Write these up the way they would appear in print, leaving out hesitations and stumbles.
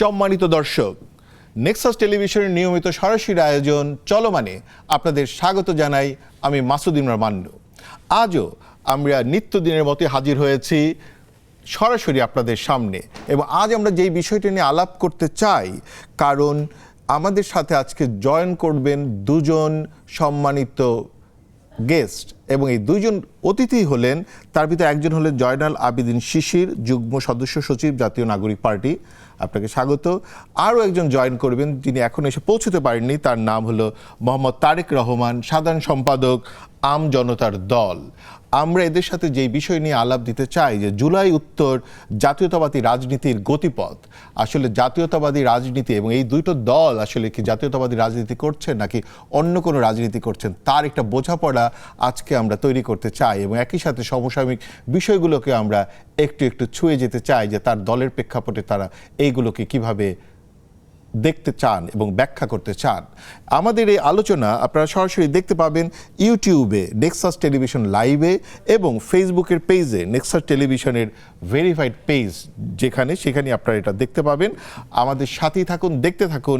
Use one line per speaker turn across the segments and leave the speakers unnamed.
সম্মানিত দর্শক, নেক্সাস টেলিভিশনের নিয়মিত সরাসরি আয়োজন চলমানে আপনাদের স্বাগত জানাই। আমি মাসুদ ইমরান মান্নু। আজও আমরা নিত্যদিনের মতো হাজির হয়েছি সরাসরি আপনাদের সামনে, এবং আজ আমরা যেই বিষয়টি নিয়ে আলাপ করতে চাই, কারণ আমাদের সাথে আজকে জয়েন করবেন দুজন সম্মানিত গেস্ট, এবং এই দুইজন অতিথি হলেন, তার ভিতরে একজন হলেন জয়নাল আবেদিন শিশির, যুগ্ম সদস্য সচিব, জাতীয় নাগরিক পার্টি। আপনাকে স্বাগত। আরও একজন জয়েন করবেন, যিনি এখন এসে পৌঁছতে পারেননি, তার নাম হলো মোহাম্মদ তারেক রহমান, সাধারণ সম্পাদক, আম জনতার দল। আমরা এদের সাথে যেই বিষয় নিয়ে আলাপ দিতে চাই যে জুলাই উত্তর জাতীয়তাবাদী রাজনীতির গতিপথ, আসলে জাতীয়তাবাদী রাজনীতি এবং এই দুটো দল আসলে কি জাতীয়তাবাদী রাজনীতি করছেন নাকি অন্য কোনো রাজনীতি করছেন, তার একটা বোঝাপড়া আজকে আমরা তৈরি করতে চাই, এবং একই সাথে সমসাময়িক বিষয়গুলোকে আমরা একটু একটু ছুঁয়ে যেতে চাই যে তার দলের প্রেক্ষাপটে তারা এইগুলোকে কিভাবে দেখতে চান এবং ব্যাখ্যা করতে চান। আমাদের এই আলোচনা আপনারা সরাসরি দেখতে পাবেন ইউটিউবে নেক্সাস টেলিভিশন লাইভে এবং ফেসবুকের পেজে নেক্সাস টেলিভিশনের ভেরিফাইড পেজ, সেখানে আপনারা এটা দেখতে পাবেন। আমাদের সাথেই থাকুন, দেখতে থাকুন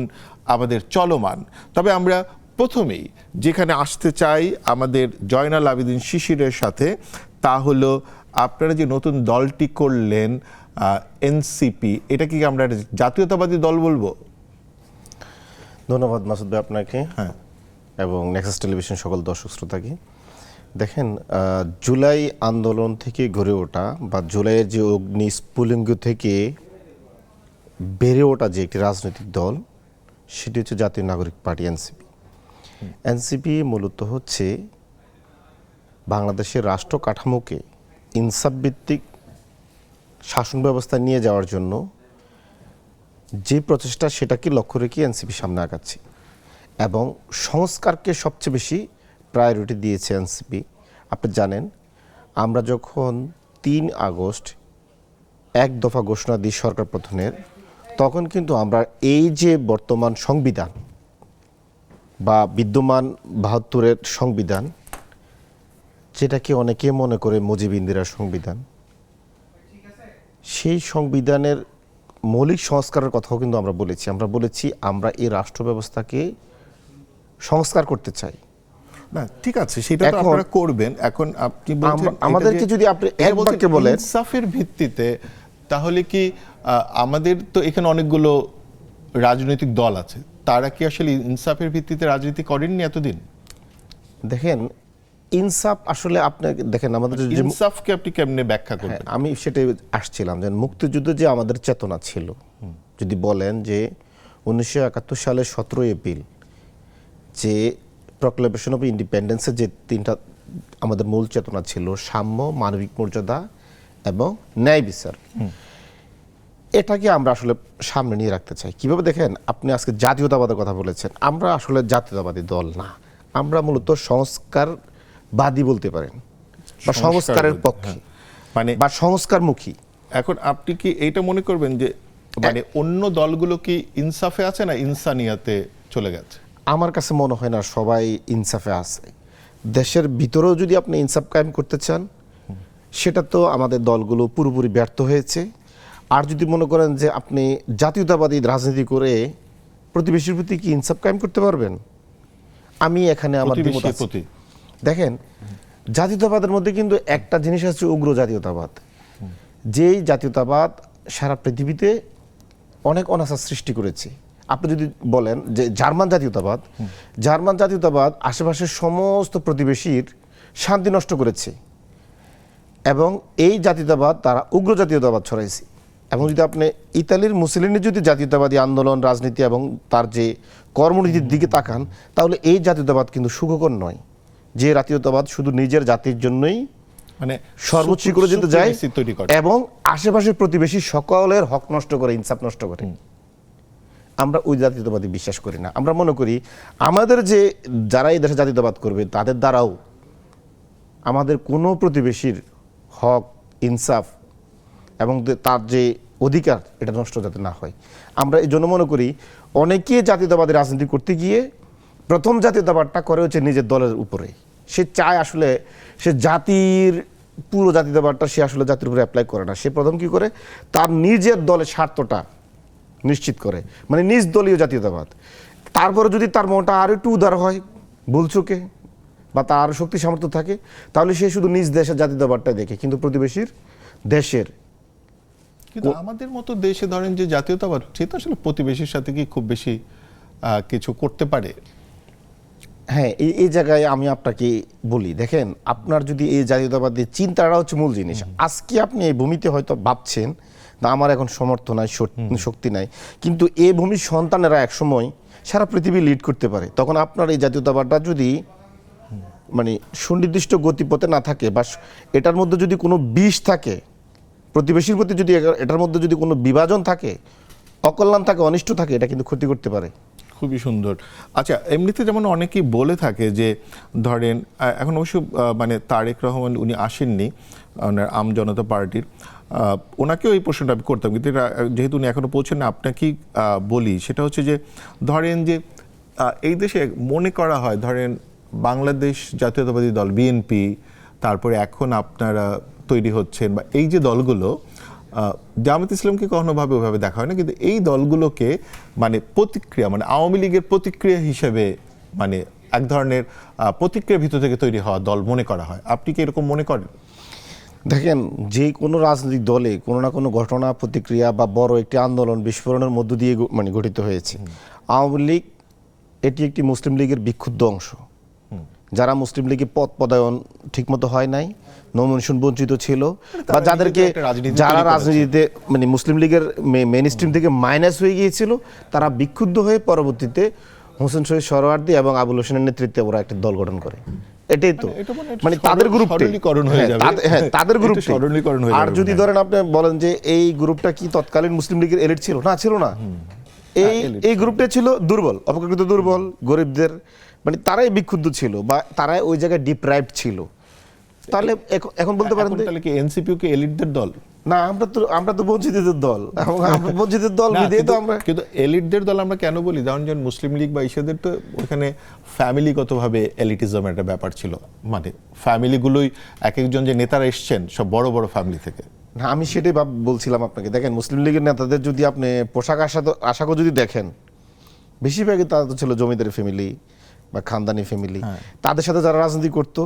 আমাদের চলমান। তবে আমরা প্রথমেই যেখানে আসতে চাই আমাদের জয়নাল আবেদিন শিশিরের সাথে, তা হলো আপনারা যে নতুন দলটি করলেন এনসিপি, এটা কি আমরা জাতীয়তাবাদী দল বলবো?
ধন্যবাদ মাসুদ ভাই আপনাকে এবং নেক্সাস টেলিভিশন সকল দর্শক শ্রোতাকে। দেখেন, জুলাই আন্দোলন থেকে গড়ে ওঠা বা জুলাইয়ের যে অগ্নি স্ফুলিঙ্গ থেকে বেড়ে ওঠা যে একটি রাজনৈতিক দল, সেটি হচ্ছে জাতীয় নাগরিক পার্টি এনসিপি। এনসিপি মূলত হচ্ছে বাংলাদেশের রাষ্ট্র কাঠামোকে ইনসাফ ভিত্তিক শাসন ব্যবস্থা নিয়ে যাওয়ার জন্য যে প্রচেষ্টা, সেটাকে লক্ষ্য রেখে এনসিপি সামনে আগাচ্ছে এবং সংস্কারকে সবচেয়ে বেশি প্রায়োরিটি দিয়েছে এনসিপি। আপনি জানেন, আমরা যখন ৩ আগস্ট এক দফা ঘোষণা দিই সরকার পতনের, তখন কিন্তু আমরা এই যে বর্তমান সংবিধান বা বিদ্যমান ৭২-এর সংবিধান, যেটাকে অনেকে মনে করে মুজিব ইন্দিরার সংবিধান, সেই সংবিধানের মৌলিক সংস্কারের কথাও কিন্তু আমরা বলেছি আমরা এই রাষ্ট্র ব্যবস্থাকে সংস্কার করতে চাই।
না, ঠিক আছে, সেটা তো আপনারা করবেন। এখন আপনি বলছেন
আমাদেরকে যদি আপনি এক বাক্যে বলেন
ইনসাফের ভিত্তিতে, তাহলে কি আমাদের তো এখানে অনেকগুলো রাজনৈতিক দল আছে, তারা কি আসলে ইনসাফের ভিত্তিতে রাজনীতি করেননি এতদিন?
দেখেন, ইনসাফ আসলে আপনি দেখেন, আমাদের
ইনসাফকে আপনি কেমনে ব্যাখ্যা করবেন?
আমি সেটাই আসছিলাম যে মুক্তিযুদ্ধ যে আমাদের চেতনা ছিল, যদি বলেন যে 1971 সালের 17 এপ্রিল যে প্রক্লেমেশন অফ ইন্ডিপেন্ডেন্সের যে 3টা আমাদের মূল চেতনা ছিল, সাম্য, মানবিক মর্যাদা এবং ন্যায় বিচার, এটাকে আমরা আসলে সামনে নিয়ে রাখতে চাই। কিভাবে? দেখেন, আপনি আজকে জাতীয়তাবাদের কথা বলেছেন, আমরা আসলে জাতীয়তাবাদী দল না, আমরা মূলত সংস্কারবাদী বলতে পারেন, বা সংস্কারের পক্ষে,
মানে
বা সংস্কারমুখী।
এখন আপনি কি এইটা মনে করবেন যে মানে অন্য দলগুলো কি ইনসাফে আছে না ইনসানিয়াতে চলে গেছে?
আমার কাছে মনে হয় না সবাই ইনসাফে আছে। দেশের ভিতরেও যদি আপনি ইনসাফ কায়েম করতে চান, সেটা তো আমাদের দলগুলো পুরোপুরি ব্যর্থ হয়েছে। আর যদি মনে করেন যে আপনি জাতীয়তাবাদী রাজনীতি করে প্রতিবেশীর প্রতি কি ইনসাফ কায়েম করতে পারবেন, আমি এখানে আমার দেখেন, জাতীয়তাবাদের মধ্যে কিন্তু একটা জিনিস আছে, উগ্র জাতীয়তাবাদ। যেই জাতীয়তাবাদ সারা পৃথিবীতে অনেক অনাচার সৃষ্টি করেছে। আপনি যদি বলেন যে জার্মান জাতীয়তাবাদ আশেপাশের সমস্ত প্রতিবেশীর শান্তি নষ্ট করেছে, এবং এই জাতীয়তাবাদ তারা উগ্র জাতীয়তাবাদ ছড়াইছে। এবং যদি আপনি ইতালির মুসলিনের যদি জাতীয়তাবাদী আন্দোলন, রাজনীতি এবং তার যে কর্মনীতির দিকে তাকান, তাহলে এই জাতীয়তাবাদ কিন্তু সুখকর নয়। যে জাতীয়তাবাদ শুধু নিজের জাতির জন্যই মানে সর্বোচ্চ করে যেতে যায় এবং আশেপাশের প্রতিবেশী সকলের হক নষ্ট করে, ইনসাফ নষ্ট করে, আমরা ওই জাতীয়তাবাদী বিশ্বাস করি না। আমরা মনে করি আমাদের যে যারা এই দেশে জাতীয়তাবাদ করবে, তাদের দ্বারাও আমাদের কোনো প্রতিবেশীর হক, ইনসাফ এবং তার যে অধিকার, এটা নষ্ট যাতে না হয়। আমরা এই জন্য মনে করি অনেকে জাতীয়তাবাদী রাজনীতি করতে গিয়ে প্রথম জাতীয়তাবাদটা করে হচ্ছে নিজের দলের উপরে। সে চায় আসলে সে জাতির পুরো জাতীয়তাবাদটা সে আসলে জাতির উপরে অ্যাপ্লাই করে না। সে প্রথম কি করে, তার নিজের দলের স্বার্থটা নিশ্চিত করে, মানে নিজ দলীয় জাতীয়তাবাদ। তারপরে যদি তার মনটা আর একটু উদার হয় ভুলচুকে, বা তার আরও শক্তি সামর্থ্য থাকে, তাহলে সে শুধু নিজ দেশের জাতীয়তাবাদটা দেখে, কিন্তু প্রতিবেশীর দেশের।
কিন্তু আমাদের মতো দেশে ধরেন যে জাতীয়তাবাদ, সেটা আসলে প্রতিবেশীর সাথে কি খুব বেশি কিছু করতে পারে?
হ্যাঁ, এই জায়গায় আমি আপনাকে বলি, দেখেন, আপনার যদি এই জাতীয়তাবাদী চিন্তাটা হচ্ছে মূল জিনিস। আজকে আপনি এই ভূমিতে হয়তো ভাবছেন না আমার এখন সমর্থ নাই, শক্তি নাই, কিন্তু এই ভূমির সন্তানেরা একসময় সারা পৃথিবী লিড করতে পারে। তখন আপনার এই জাতীয়তাবাদটা যদি মানে সুনির্দিষ্ট গতিপথে না থাকে, বা এটার মধ্যে যদি কোনো বিষ থাকে, প্রতিবেশীর প্রতি যদি এটার মধ্যে যদি কোনো বিভাজন থাকে, অকল্যাণ থাকে, অনিষ্ট থাকে, এটা কিন্তু ক্ষতি করতে পারে।
খুবই সুন্দর। আচ্ছা, এমনিতে যেমন অনেকেই বলে থাকে যে ধরেন এখন অবশ্য মানে তারেক রহমান উনি আসেননি, ওনার আম জনতা পার্টির, ওনাকেও এই প্রশ্নটা আমি করতাম, কিন্তু এটা যেহেতু উনি এখনো পৌঁছেন না, আপনাকেই বলি। সেটা হচ্ছে যে ধরেন যে এই দেশে মনে করা হয়, ধরেন বাংলাদেশ জাতীয়তাবাদী দল বিএনপি, তারপরে এখন আপনারা তৈরি হচ্ছেন, বা এই যে দলগুলো, জামাত ইসলামকে কখনোভাবে ওইভাবে দেখা হয় না, কিন্তু এই দলগুলোকে মানে প্রতিক্রিয়া, মানে আওয়ামী লীগের প্রতিক্রিয়া হিসেবে, মানে এক ধরনের প্রতিক্রিয়ার ভিতর থেকে তৈরি হওয়া দল মনে করা হয়। আপনি কি এরকম মনে করেন?
দেখেন, যে কোনো রাজনৈতিক দলে কোনো না কোনো ঘটনা, প্রতিক্রিয়া বা বড় একটি আন্দোলন, বিস্ফোরণের মধ্য দিয়ে মানে গঠিত হয়েছে। আওয়ামী লীগ এটি একটি মুসলিম লীগের বিক্ষুব্ধ অংশ, যারা মুসলিম লীগের পদ পদায়ন ঠিকমতো হয় নাই, নমিনেশন বঞ্চিত ছিল, বা যাদেরকে যারা রাজনীতিতে মানে মুসলিম লীগের মেইন স্ট্রিম থেকে মাইনাস হয়ে গিয়েছিল, তারা বিক্ষুব্ধ হয়ে পরবর্তীতে হোসেন শহীদ সোহরাওয়ার্দী এবং আবুল হোসেনের নেতৃত্বে ওরা একটা দল গঠন করে। এটাই তো মানে তাদের গ্রুপে, হ্যাঁ তাদের গ্রুপে। আর যদি ধরেন আপনি বলেন যে এই গ্রুপটা কি তৎকালীন মুসলিম লীগের এলিট ছিল? না, ছিল না। এই গ্রুপটা ছিল দুর্বল, অপেক্ষাকৃত দুর্বল, গরিবদের, মানে তারাই বিক্ষুব্ধ ছিল, বা তারাই ওই জায়গায় ডিপ্রাইভড ছিল। তাহলে এখন বলতে পারেন
তাহলে কি এনসিপিও কি এলিটদের দল?
না, আমরা তো বঞ্চিতদের দল, এবং আমরা বঞ্চিতদের দল বিধেই তো আমরা।
কিন্তু এলিটদের দল আমরা কেন বলি? যেমন মুসলিম লীগ বা ইসেদের তো ওখানে ফ্যামিলিগতভাবে এলিটিজম একটা ব্যাপার ছিল, মানে ফ্যামিলিগুলোই এক একজন যে নেতারা এসছেন সব বড় বড় ফ্যামিলি থেকে।
না, আমি সেটাই বলছিলাম আপনাকে। দেখেন, মুসলিম লীগের নেতাদের যদি আপনি পোশাক আশাকও যদি দেখেন, বেশিরভাগই তারা তো ছিল জমিদারি ফ্যামিলি বা খানদানি ফ্যামিলি। তাদের সাথে যারা রাজনীতি করতো,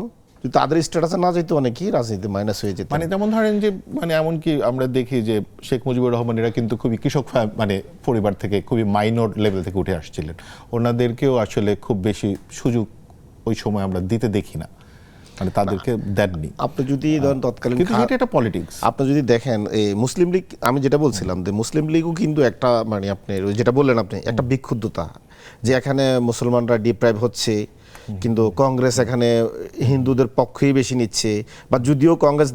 তাদের স্ট্যাটাসে না যেত, অনেকেই রাজনীতি মাইনাস হয়ে যেত।
মানে যেমন ধরেন যে মানে এমনকি আমরা দেখি যে শেখ মুজিবুর রহমান এরা কিন্তু খুবই কৃষক মানে পরিবার থেকে, খুবই মাইনর লেভেল থেকে উঠে আসছিলেন। ওনাদেরকেও আসলে খুব বেশি সুযোগ ওই সময় আমরা দিতে দেখি না, মানে তাদেরকে দেননি।
আপনি যদি ধরেন তৎকালীন,
এটা পলিটিক্স,
আপনি যদি দেখেন এই মুসলিম লীগ, আমি যেটা বলছিলাম যে মুসলিম লীগও কিন্তু একটা মানে আপনি যেটা বললেন আপনি, একটা বিক্ষুব্ধতা, যে এখানে মুসলমানরা ডিপ্রাইভ হচ্ছে, কিন্তু কংগ্রেস এখানে হিন্দুদের পক্ষেই বেশি নিচ্ছে, বা যদিও কংগ্রেস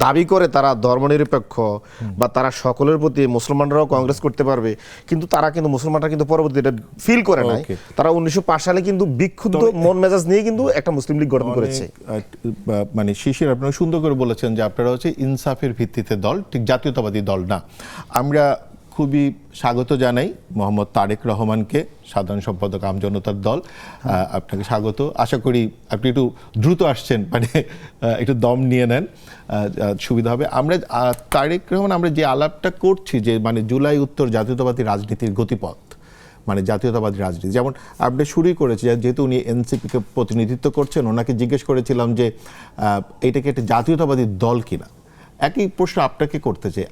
দাবি করে তারা ধর্মনিরপেক্ষ, বা তারা সকলের প্রতি, মুসলমানরাও কংগ্রেস করতে পারবে, কিন্তু তারা কিন্তু মুসলমানরা কিন্তু পরবর্তীতে এটা ফিল করে নাই। তারা 1905 সালে কিন্তু বিক্ষুব্ধ মন মেজাজ নিয়ে কিন্তু একটা মুসলিম লীগ গঠন করেছে।
মানে শিশির আপনারা সুন্দর করে বলেছেন যে আপনারা হচ্ছে ইনসাফের ভিত্তিতে দল, ঠিক জাতীয়তাবাদী দল না। আমরা খুবই স্বাগত জানাই মোহাম্মদ তারেক রহমানকে, সাধারণ সম্পাদক আমজনতার দল। আপনাকে স্বাগত। আশা করি আপনি একটু দ্রুত আসছেন, মানে একটু দম নিয়ে নেন, সুবিধা হবে। আমরা তারেক রহমান, আমরা যে আলাপটা করছি যে মানে জুলাই উত্তর জাতীয়তাবাদী রাজনীতির গতিপথ, মানে জাতীয়তাবাদী রাজনীতি, যেমন আপনি শুরুই করেছি, যেহেতু উনি এনসিপিকে প্রতিনিধিত্ব করছেন, ওনাকে জিজ্ঞেস করেছিলাম যে এটাকে একটা জাতীয়তাবাদী দল কিনা। একই প্রশ্ন আপনাকে করতে চাই,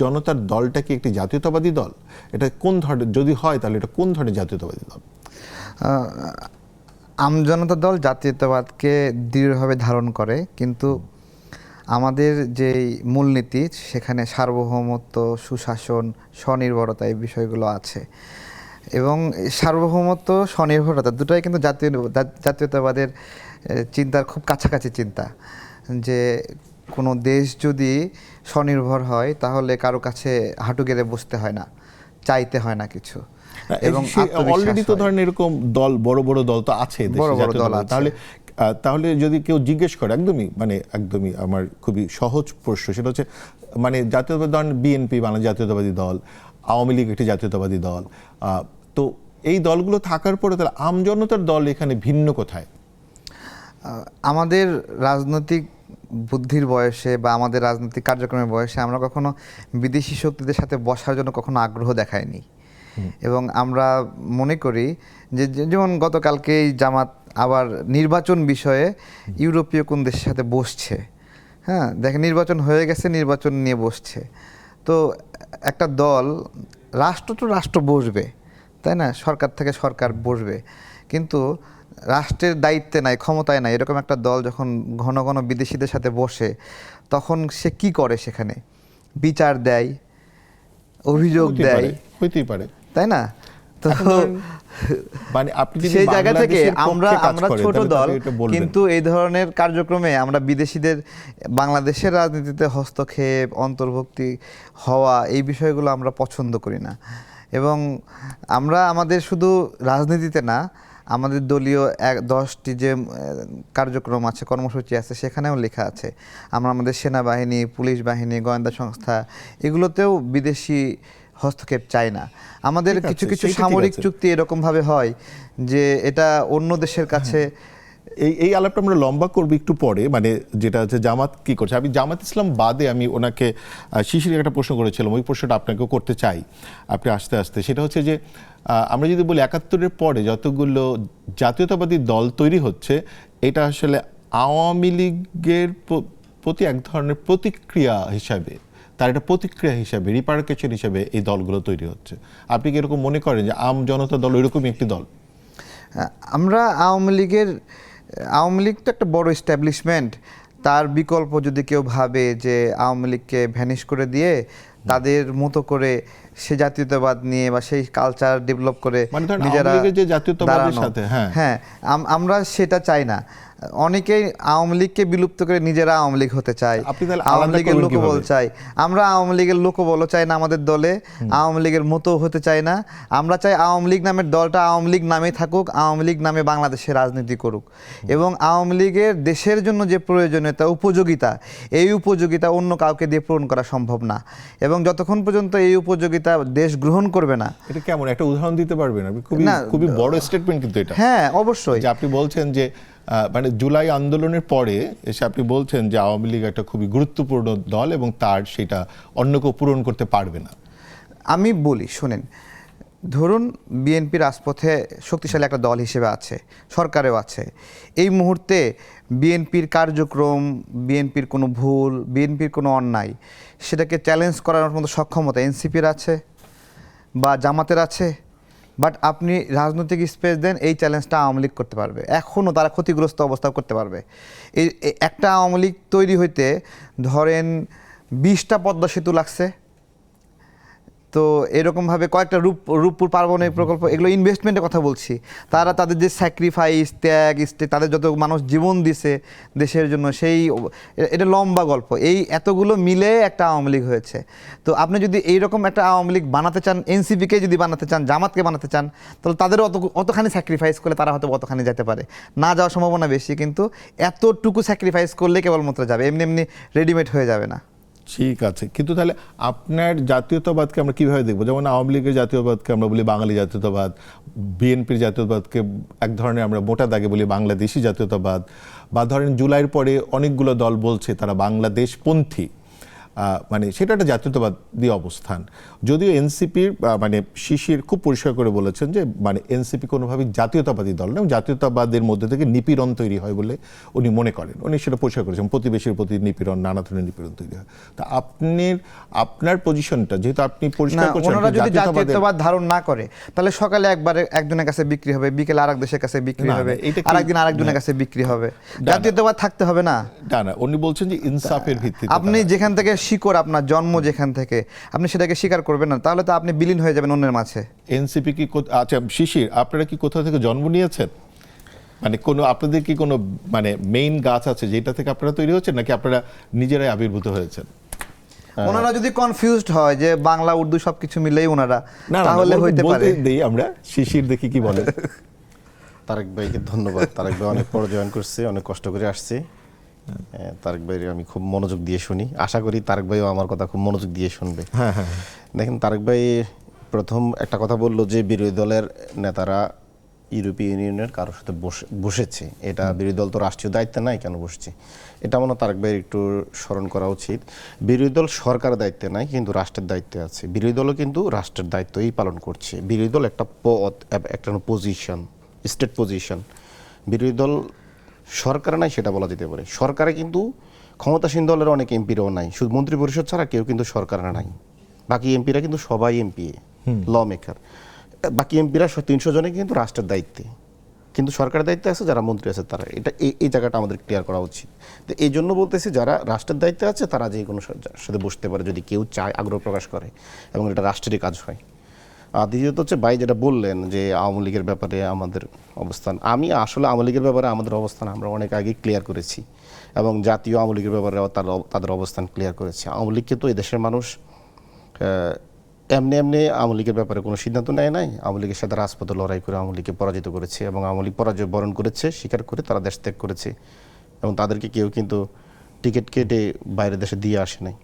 জনতার দলটা কি একটি জাতীয়তাবাদী দল? এটা কোন ধরনের, যদি হয় তাহলে এটা কোন ধরনের জাতীয়তাবাদী দল?
জনতা দল জাতীয়তাবাদকে দৃঢ়ভাবে ধারণ করে, কিন্তু আমাদের যে মূলনীতি সেখানে সার্বভৌমত্ব, সুশাসন, স্বনির্ভরতা এই বিষয়গুলো আছে, এবং সার্বভৌমত্ব, স্বনির্ভরতা দুটোই কিন্তু জাতীয়তাবাদের চিন্তার খুব কাছাকাছি চিন্তা। যে কোনো দেশ যদি স্বনির্ভর হয় তাহলে কারো কাছে হাঁটু গেড়ে বসতে হয় না, চাইতে হয় না কিছু, এবং
অলরেডি তো ধরেন এরকম দল, বড় বড় দল তো আছে, তাহলে যদি কেউ জিজ্ঞেস করে, একদমই আমার খুবই সহজ প্রশ্ন, সেটা হচ্ছে মানে জাতীয়তাবাদী দল, বিএনপি বাংলাদেশ জাতীয়তাবাদী দল, আওয়ামী লীগ একটি জাতীয়তাবাদী দল, তো এই দলগুলো থাকার পরে তাহলে আমজনতার দল এখানে ভিন্ন কোথায়?
আমাদের রাজনৈতিক বুদ্ধির বয়সে বা আমাদের রাজনৈতিক কার্যক্রমের বয়সে আমরা কখনো বিদেশি শক্তিদের সাথে বসার জন্য কখনো আগ্রহ দেখাইনি। এবং আমরা মনে করি যেমন গতকালকেই জামাত আবার নির্বাচন বিষয়ে ইউরোপীয় কোন দেশের সাথে বসছে। হ্যাঁ, দেখেন নির্বাচন হয়ে গেছে, নির্বাচন নিয়ে বসছে। তো একটা দল, রাষ্ট্র তো রাষ্ট্র বসবে, তাই না, সরকার থেকে সরকার বসবে, কিন্তু রাষ্ট্রের দায়িত্বে নাই, ক্ষমতায় নাই এরকম একটা দল যখন ঘন ঘন বিদেশিদের সাথে বসে, তখন সে কি করে? সেখানে বিচার দেয়, অভিযোগ দেয়,
হইতেই পারে,
তাই না? তো
মানে আপনি যদি
সেই জায়গা থেকে
বাংলাদেশের
আমরা
পক্ষে কাজ
আমরা
করেন,
ছোট
তাহলে
দল,
এটা বলবেন।
কিন্তু এই ধরনের কার্যক্রমে আমরা বিদেশিদের বাংলাদেশের রাজনীতিতে হস্তক্ষেপ, অন্তর্ভুক্তি হওয়া, এই বিষয়গুলো আমরা পছন্দ করি না। এবং আমরা আমাদের শুধু রাজনীতিতে না, আমাদের দলীয় 10টি যে কার্যক্রম আছে, কর্মসূচি আছে, সেখানেও লেখা আছে আমরা আমাদের সেনাবাহিনী, পুলিশ বাহিনী, গোয়েন্দা সংস্থা এগুলোতেও বিদেশি হস্তক্ষেপ চাই না। আমাদের
ঠিক আছে,
কিছু কিছু
সেইটা ঠিক
সামরিক
আছে।
চুক্তি এরকমভাবে হয় যে এটা অন্য দেশের কাছে
এই আলাপটা আমরা লম্বা করবো একটু পরে, মানে যেটা হচ্ছে জামাত কি করছে। আমি জামাত ইসলাম বাদে আমি ওনাকে শিশির একটা প্রশ্ন করেছিলাম, ওই প্রশ্নটা আপনাকেও করতে চাই আপনি আস্তে আস্তে। সেটা হচ্ছে যে আমরা যদি বলি 71-এর পরে যতগুলো জাতীয়তাবাদী দল তৈরি হচ্ছে, এটা আসলে আওয়ামী লীগের প্রতি এক ধরনের প্রতিক্রিয়া হিসাবে, তার একটা প্রতিক্রিয়া হিসাবে, রিপার্কেশন হিসাবে এই দলগুলো তৈরি হচ্ছে। আপনি কি এরকম মনে করেন যে আম জনতা দল ওইরকমই একটি দল?
আমরা আওয়ামী লীগ তো একটা বড় এস্টাবলিশমেন্ট, তার বিকল্প যদি কেউ ভাবে যে আওয়ামী লীগকে ভ্যানিশ করে দিয়ে তাদের মতো করে সে জাতীয়তাবাদ নিয়ে বা সেই কালচার ডেভেলপ করে
মানে ধরেন
নিজেরা
আওয়ামী লীগের যে জাতীয়তাবাদের
দাঁড়ানো,
সাথে, হ্যাঁ
হ্যাঁ, আমরা সেটা চাই না। অনেকেই আওয়ামী লীগকে বিলুপ্ত করে নিজেরা আওয়ামী লীগ হতে চায়,
আপনি তাহলে
আওয়ামী
আলাদা
লীগের
করবেন
লোকবল
কিভাবে?
চাই। আমরা আওয়ামী লীগের লোকবল চাই না আমাদের দলে, আওয়ামী লীগের মতো হতে চাই না। আমরা চাই আওয়ামী লীগ নামের দলটা আওয়ামী লীগ নামে থাকুক, আওয়ামী লীগ নামে বাংলাদেশে রাজনীতি করুক, এবং আওয়ামী লীগের দেশের জন্য যে প্রয়োজনীয়তা, উপযোগিতা, এই উপযোগিতা অন্য কাউকে দিয়ে পূরণ করা সম্ভব না। এবং যতক্ষণ পর্যন্ত এই উপযোগিতা দেশ গ্রহণ করবে না।
এটা কেমন একটা উদাহরণ দিতে পারবেন? আপনি
না,
খুবই বড় স্টেটমেন্ট কিন্তু এটা।
হ্যাঁ, অবশ্যই।
যে আপনি বলছেন যে মানে জুলাই আন্দোলনের পরে এসে আপনি বলছেন যে আওয়ামী লীগ একটা খুবই গুরুত্বপূর্ণ দল এবং তার সেটা অন্য কেউ পূরণ করতে পারবে না।
আমি বলি, শোনেন, ধরুন বিএনপি রাজপথে শক্তিশালী একটা দল হিসেবে আছে, সরকারেও আছে। এই মুহূর্তে বিএনপির কার্যক্রম, বিএনপির কোনো ভুল, বিএনপির কোনো অন্যায়, সেটাকে চ্যালেঞ্জ করার মতো সক্ষমতা এনসিপির আছে বা জামাতের আছে। বাট আপনি রাজনৈতিক স্পেস দেন, এই চ্যালেঞ্জটা আওয়ামী লীগ করতে পারবে, এখনও তারা ক্ষতিগ্রস্ত অবস্থা করতে পারবে। এই একটা আওয়ামী লীগ তৈরি হইতে ধরেন 20টা পদ্মা সেতু লাগছে। তো এরকমভাবে কয়েকটা রূপপুর পার্বণী প্রকল্প, এগুলো ইনভেস্টমেন্টের কথা বলছি। তারা তাদের যে স্যাক্রিফাইস, ত্যাগ, তাদের যত মানুষ জীবন দিছে দেশের জন্য, সেই এটা লম্বা গল্প। এই এতগুলো মিলে একটা আওয়ামী লীগ হয়েছে। তো আপনি যদি এইরকম একটা আওয়ামী লীগ বানাতে চান, এনসিপিকে যদি বানাতে চান, জামাতকে বানাতে চান, তাহলে তাদেরও অতখানি স্যাক্রিফাইস করলে তারা হয়তো অতখানি যেতে পারে। না যাওয়ার সম্ভাবনা বেশি, কিন্তু এতটুকু স্যাক্রিফাইস করলে কেবলমাত্র যাবে, এমনি এমনি রেডিমেড হয়ে যাবে না।
ঠিক আছে, কিন্তু তাহলে আপনার জাতীয়তাবাদকে আমরা কিভাবে দেখবো? যেমন আওয়ামী লীগের জাতীয়তাবাদকে আমরা বলি বাঙালি জাতীয়তাবাদ, বিএনপির জাতীয়তাবাদকে এক ধরনের আমরা মোটা দাগে বলি বাংলাদেশি জাতীয়তাবাদ, বা ধরেন জুলাইয়ের পরে অনেকগুলো দল বলছে তারা বাংলাদেশপন্থী, মানে সেটা একটা জাতীয়তাবাদী অবস্থান। যদিও এনসিপির মানে শিশির খুব পরিষ্কার করে বলেছেন যে মানে এনসিপি কোনোভাবেই জাতীয়তাবাদী দল না, জাতীয়তাবাদের মধ্যে থেকে নিপীড়ন তৈরি হয় বলে উনি মনে করেন। উনি সেটা পরিষ্কার করেছেন, প্রতিবেশীর প্রতি নিপীড়ন, নানা ধরনের নিপীড়ন তৈরি হয়। তা আপনার পজিশনটা যেহেতু আপনি পরিষ্কার করছেন,
ওনারা যদি জাতীয়তাবাদ ধারণ না করে, তাহলে সকালে একবারে একজনের কাছে বিক্রি হবে, বিকেলে আরেক দেশের কাছে বিক্রি হবে, আরেকদিন আরেকজনের কাছে বিক্রি হবে। জাতীয়তাবাদ থাকতে হবে না।
না, উনি বলছেন যে ইনসাফের ভিত্তিতে
আপনি যেখান থেকে শিকড়, আপনার জন্ম যেখান থেকে, আপনি সেটাকে স্বীকার করবেন না, তাহলে তো আপনি বিলীন হয়ে যাবেন অন্যের মাঝে।
এনসিপি কি, আচ্ছা শিশির, আপনারা কি কোথাও থেকে জন্ম নিয়েছেন? মানে কোনো আপনাদের কি কোনো মানে মেইন গাছ আছে যেটা থেকে আপনারা তৈরি হচ্ছেন, নাকি আপনারা নিজেরাই আবির্ভূত হয়েছেন?
ওনারা যদি কনফিউজড হয় যে বাংলা উর্দু সবকিছু মিলেই ওনারা, তাহলে হইতে পারে।
দেই আমরা শিশির দেখি কি বলে।
তারেক ভাইকে ধন্যবাদ। তারেক ভাই অনেক পর জয়েন করছে, অনেক কষ্ট করে আসছে। তারেক ভাই আমি খুব মনোযোগ দিয়ে শুনি, আশা করি তারেক ভাইও আমার কথা খুব মনোযোগ দিয়ে শুনবে। দেখেন, তারেক ভাই প্রথম একটা কথা বললো যে বিরোধী দলের নেতারা ইউরোপীয় ইউনিয়নের কারোর সাথে বসেছে। এটা বিরোধী দল তো রাষ্ট্রীয় দায়িত্বে নাই, কেন বসছে? এটা মনে হয় তারেক ভাইয়ের একটু স্মরণ করা উচিত। বিরোধী দল সরকারের দায়িত্বে নাই, কিন্তু রাষ্ট্রের দায়িত্বে আছে। বিরোধী দলও কিন্তু রাষ্ট্রের দায়িত্বই পালন করছে। বিরোধী দল একটা পদ, একটা পজিশন, স্টেট পজিশন। বিরোধী দল সরকারে নাই সেটা বলা যেতে পারে। সরকারে কিন্তু ক্ষমতাসীন দলের অনেক এমপিরাও নাই, শুধু মন্ত্রী পরিষদ ছাড়া কেউ কিন্তু সরকারে নাই। বাকি এমপিরা কিন্তু সবাই এমপি, ল মেকার। বাকি এমপিরা 300 জনে কিন্তু রাষ্ট্রের দায়িত্বে, কিন্তু সরকারের দায়িত্বে আছে যারা মন্ত্রী আছে তারা। এটা এই জায়গাটা আমাদের ক্লিয়ার করা উচিত। তো এই জন্য বলতেছি, যারা রাষ্ট্রের দায়িত্বে আছে তারা যে কোনো সাথে বসতে পারে যদি কেউ চায়, আগ্রহ প্রকাশ করে, এবং এটা রাষ্ট্রেরই কাজ হয়। আর দ্বিতীয়ত হচ্ছে ভাই যেটা বললেন যে আওয়ামী লীগের ব্যাপারে আমাদের অবস্থান, আমি আসলে আওয়ামী লীগের ব্যাপারে আমাদের অবস্থান আমরা অনেক আগে ক্লিয়ার করেছি, এবং জাতীয় আওয়ামী লীগের ব্যাপারে তাদের অবস্থান ক্লিয়ার করেছে। আওয়ামী লীগকে তো এদেশের মানুষ এমনি এমনি আওয়ামী লীগের ব্যাপারে কোনো সিদ্ধান্ত নেয় নাই। আওয়ামী লীগের সাথে রাজপথে লড়াই করে আওয়ামী লীগকে পরাজিত করেছে, এবং আওয়ামী লীগ পরাজয় বরণ করেছে, স্বীকার করে তারা দেশ ত্যাগ করেছে, এবং তাদেরকে কেউ কিন্তু টিকিট কেটে বাইরের দেশে দিয়ে আসে নাই,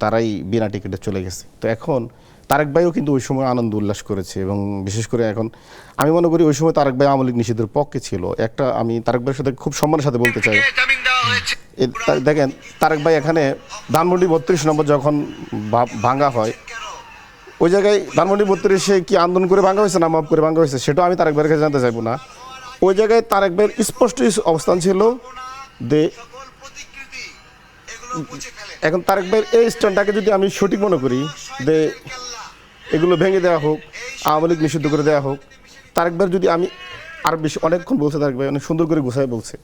তারাই বিনা টিকিটে চলে গেছে। তো এখন তারেক ভাইও কিন্তু ওই সময় আনন্দ উল্লাস করেছে, এবং বিশেষ করে এখন আমি মনে করি ওই সময় তারেক ভাই আওয়ামী লীগ নিষিদ্ধের পক্ষে ছিল। একটা আমি তারেক ভাইয়ের সাথে খুব সম্মানের সাথে বলতে চাই, দেখেন তারেক ভাই এখানে ধানমন্ডি 32 নম্বর যখন ভাঙা হয়, ওই জায়গায় ধানমন্ডি 32-এ কি আন্দোলন করে ভাঙা হয়েছে না মাপ করে ভাঙা হয়েছে সেটাও আমি তারেক ভাইয়ের কাছে জানতে চাইবো না। ওই জায়গায় তারেক ভাইয়ের স্পষ্ট অবস্থান ছিল যে এখন তারেক ভাইয়ের এই স্ট্যান্ডটাকে যদি আমি সঠিক মনে করি যে এগুলো ভেঙে দেওয়া হোক, আওয়ামী লীগ নিষিদ্ধ করে দেওয়া হোক, তারেক ভাইয়ের যদি আমি আর বেশি অনেকক্ষণ বলছে, তারেক ভাই অনেক সুন্দর করে গুছায় বলছে,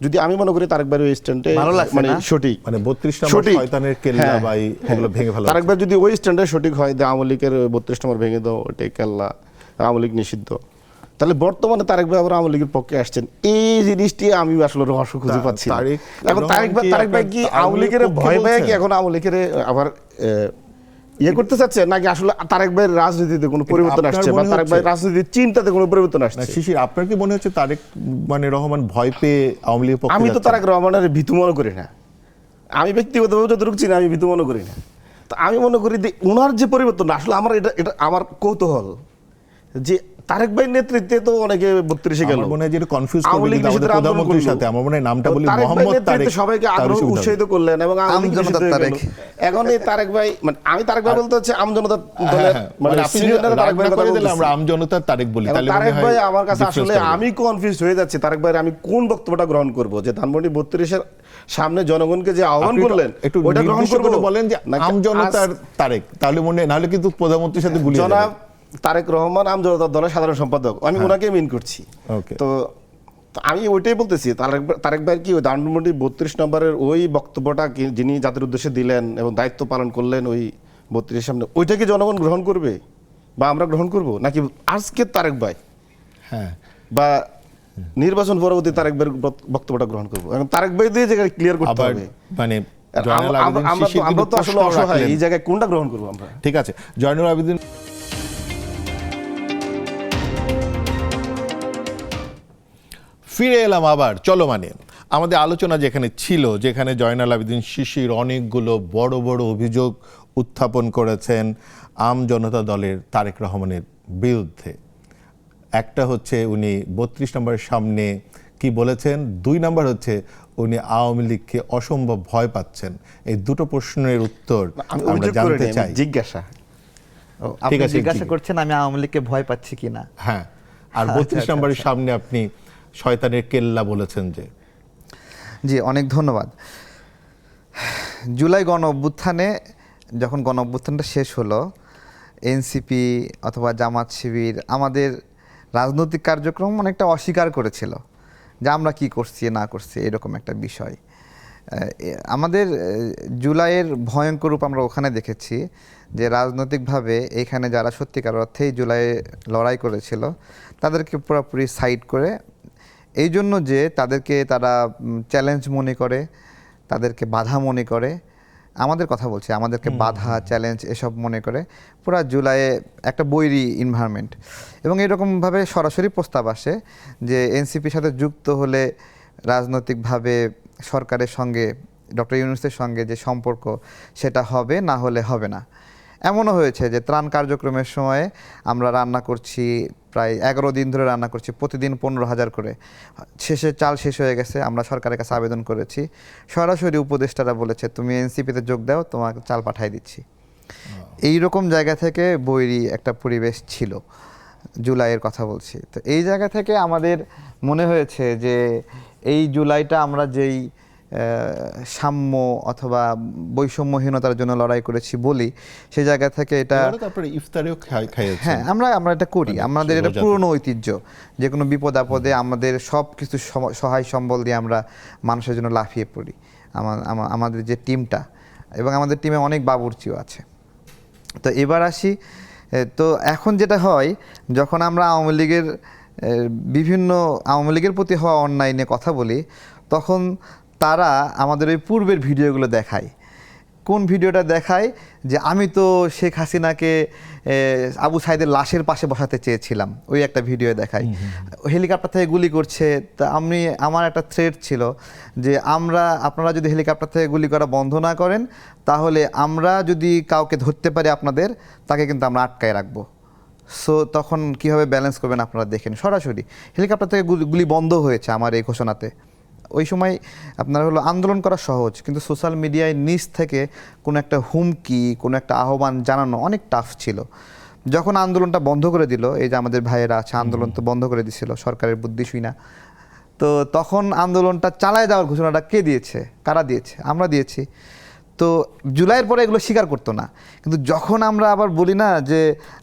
যদি আমি মনে করি তারেক ভাইয়ের ওই স্ট্যান্ডে মানে সঠিক,
মানে 32 নম্বর শয়তানের কেল্লা বা এগুলো ভেঙে ফেলা,
তারেক ভাই যদি ওই স্ট্যান্ডে সঠিক হয় যে আওয়ামী লীগের 32 নম্বর ভেঙে দাও, ওটাই কেল্লা, আওয়ামী লীগ নিষিদ্ধ, তাহলে বর্তমানে তারেক ভাই আবার আওয়ামী লীগের পক্ষে আসছেন। এই জিনিসটি আমি আসলে রহস্য খুঁজে পাচ্ছি। এখন তারেক ভাই কি আওয়ামী লীগের ভয় পায় কি এখন আওয়ামী লীগের আবার ইয়ে করতে চাচ্ছে, নাকি আসলে তারেক ভাইয়ের রাজনীতিতে কোনো পরিবর্তন আসছে, বা তারেক ভাইয়ের রাজনীতির চিন্তাতে কোনো পরিবর্তন আসছে?
শিশির, আপনার কি মনে হচ্ছে তারেক মানে রহমান ভয় পেয়ে আওয়ামী লীগের পক্ষে?
আমি তো তারেক রহমানের ভীতু মনে করি না, আমি ব্যক্তিগতভাবে যতটুকু চিনি আমি ভীতু মনে করি না। তো আমি মনে করি যে ওনার যে পরিবর্তন, আসলে আমার এটা আমার কৌতূহল যে তারেক ভাইয়ের নেতৃত্বে তো অনেকে 32-এ গেল,
আমার মনে হয় যে কনফিউজ করবে কিন্তু আমাদের প্রধানমন্ত্রীর সাথে। আমার মনে হয় নামটা বলি মোহাম্মদ তারেক,
সবাইকে আগ্রহ উৎসাহিত করলেন, এবং এখন এই তারেক ভাই মানে আমি তারেক ভাই বলতে হচ্ছে আমজনতা দলের মানে তারেক ভাই কথা বলতে
আমরা আমজনতার তারেক বলি। তাহলে
তারেক ভাই আমার কাছে আসলে আমি কনফিউজ হয়ে যাচ্ছি, তারেক ভাই আমি কোন বক্তব্যটা গ্রহণ করব, যে ধানমন্ডি 32-এর সামনে জনগণকে যে আহ্বান করলেন ওটা গ্রহণ করব,
বলেন যে আমজনতার তারেক, তাহলে মনে নাহলে কিন্তু প্রধানমন্ত্রীর সাথে গুলিয়ে
জনাব তারেক রহমান আমজনতার দলের সাধারণ সম্পাদক, আমি ওনাকে মিন করছি। তো আমি ওইটাই বলতেছি, তারেক ভাই কি ওই ধানমন্ডি 32 নম্বরের ওই বক্তব্যটা যিনি জাতির উদ্দেশ্যে দিলেন এবং দায়িত্ব পালন করলেন ওই 32-এর সামনে, ওইটা কি জনগণ গ্রহণ করবে বা আমরা গ্রহণ করব, নাকি আজকে তারেক ভাই বা নির্বাচন পরবর্তী তারেক ভাইয়ের বক্তব্যটা গ্রহণ করবো? এখন তারেক ভাই দিয়ে জায়গায় ক্লিয়ার করতে হবে, মানে আমরা তো আসলে অসহায়, এই জায়গায় কোনটা গ্রহণ করবো আমরা?
ঠিক আছে, জয়নুল আবেদিন। ফিরে এলাম আবার চলমানে। আমাদের আলোচনা যেখানে ছিল, যেখানে জয়নুল আবেদিন শিশির অনেকগুলো বড় বড় অভিযোগ উত্থাপন করেছেন আম জনতা দলের তারেক রহমানের বিরুদ্ধে। একটা হচ্ছে উনি 32 নম্বরের সামনে কি বলেছেন, 2 নম্বর হচ্ছে উনি আওয়ামী লীগকে অসম্ভব ভয় পাচ্ছেন। এই দুটো প্রশ্নের উত্তর আমরা জানতে চাই।
জিজ্ঞাসা করছেন আমি আওয়ামী লীগকে ভয় পাচ্ছি কিনা?
হ্যাঁ, আর 32 নম্বরের সামনে আপনি শয়তানের কেল্লা বলেছেন যে।
জি, অনেক ধন্যবাদ। জুলাই গণ অভ্যুত্থানে যখন গণ অভ্যুত্থানটা শেষ হলো, এনসিপি অথবা জামাত শিবির আমাদের রাজনৈতিক কার্যক্রম অনেকটা অস্বীকার করেছিল যে আমরা কি করছি না করছি, এরকম একটা বিষয়। আমাদের জুলাইয়ের ভয়ঙ্কর রূপ আমরা ওখানে দেখেছি, যে রাজনৈতিকভাবে এখানে যারা সত্যিকার অর্থেই জুলাইয়ে লড়াই করেছিল তাদেরকে পুরোপুরি সাইড করে, এই জন্য যে তাদেরকে তারা চ্যালেঞ্জ মনে করে, তাদেরকে বাধা মনে করে, আমাদের কথা বলছি, আমাদেরকে বাধা চ্যালেঞ্জ এসব মনে করে পুরা জুলাইয়ে একটা বৈরী এনভায়রনমেন্ট। এবং এরকমভাবে সরাসরি প্রস্তাব আসে যে এনসিপির সাথে যুক্ত হলে রাজনৈতিকভাবে সরকারের সঙ্গে, ডক্টর ইউনূসের সঙ্গে যে সম্পর্ক সেটা হবে, না হলে হবে না। এমনও হয়েছে যে ত্রাণ কার্যক্রমের সময়ে আমরা রান্না করছি, প্রায় 11 দিন ধরে রান্না করছি, প্রতিদিন 15,000 করে। শেষে চাল শেষ হয়ে গেছে, আমরা সরকারের কাছে আবেদন করেছি, সরাসরি উপদেষ্টারা বলেছে তুমি এনসিপিতে যোগ দাও, তোমাকে চাল পাঠিয়ে দিচ্ছি। এই রকম জায়গা থেকে বৈরী একটা পরিবেশ ছিল, জুলাইয়ের কথা বলছি। তো এই জায়গা থেকে আমাদের মনে হয়েছে যে এই জুলাইটা আমরা যেই সাম্য অথবা বৈষম্যহীনতার জন্য লড়াই করেছি বলি, সেই জায়গা থেকে এটা
তারপরে ইফতারেও খাইয়েছে।
হ্যাঁ, আমরা এটা করি, আমাদের এটা পুরনো ঐতিহ্য। যে কোনো বিপদ আপদে আমাদের সব কিছু সহায় সম্বল দিয়ে আমরা মানুষের জন্য লাফিয়ে পড়ি। আমাদের যে টিমটা, এবং আমাদের টিমে অনেক বাবুর্চিও আছে। তো এবার আসি, তো এখন যেটা হয়, যখন আমরা আওয়ামী লীগের প্রতি হওয়া অন্যায় নিয়ে কথা বলি, তখন তারা আমাদের ওই পূর্বের ভিডিওগুলো দেখায়। কোন ভিডিওটা দেখায়? যে আমি তো শেখ হাসিনাকে আবু সাইদের লাশের পাশে বসাতে চেয়েছিলাম, ওই একটা ভিডিও দেখায়। হেলিকপ্টার থেকে গুলি করছে, তা আমার একটা থ্রেট ছিল যে আপনারা যদি হেলিকপ্টার থেকে গুলি করা বন্ধ না করেন, তাহলে আমরা যদি কাউকে ধরতে পারি আপনাদের, তাকে কিন্তু আমরা আটকায় রাখবো। সো তখন কীভাবে ব্যালেন্স করবেন আপনারা দেখেন, সরাসরি হেলিকপ্টার থেকে গুলি বন্ধ হয়েছে আমার এই ঘোষণাতে। ওই সময় আপনার হলো আন্দোলন করা সহজ, কিন্তু সোশ্যাল মিডিয়ায় নিচ থেকে কোনো একটা হুমকি, কোনো একটা আহ্বান জানানো অনেক টাফ ছিল। যখন আন্দোলনটা বন্ধ করে দিল, এই যে আমাদের ভাইয়েরা আছে, আন্দোলন তো বন্ধ করে দিছিল সরকারের বুদ্ধি শুই না, তো তখন আন্দোলনটা চালায় যাওয়ার ঘোষণাটা কে দিয়েছে? কারা দিয়েছে? আমরা দিয়েছি। তো জুলাইয়ের পরে এগুলো স্বীকার করতো না, কিন্তু যখন আমরা আবার বলি না যে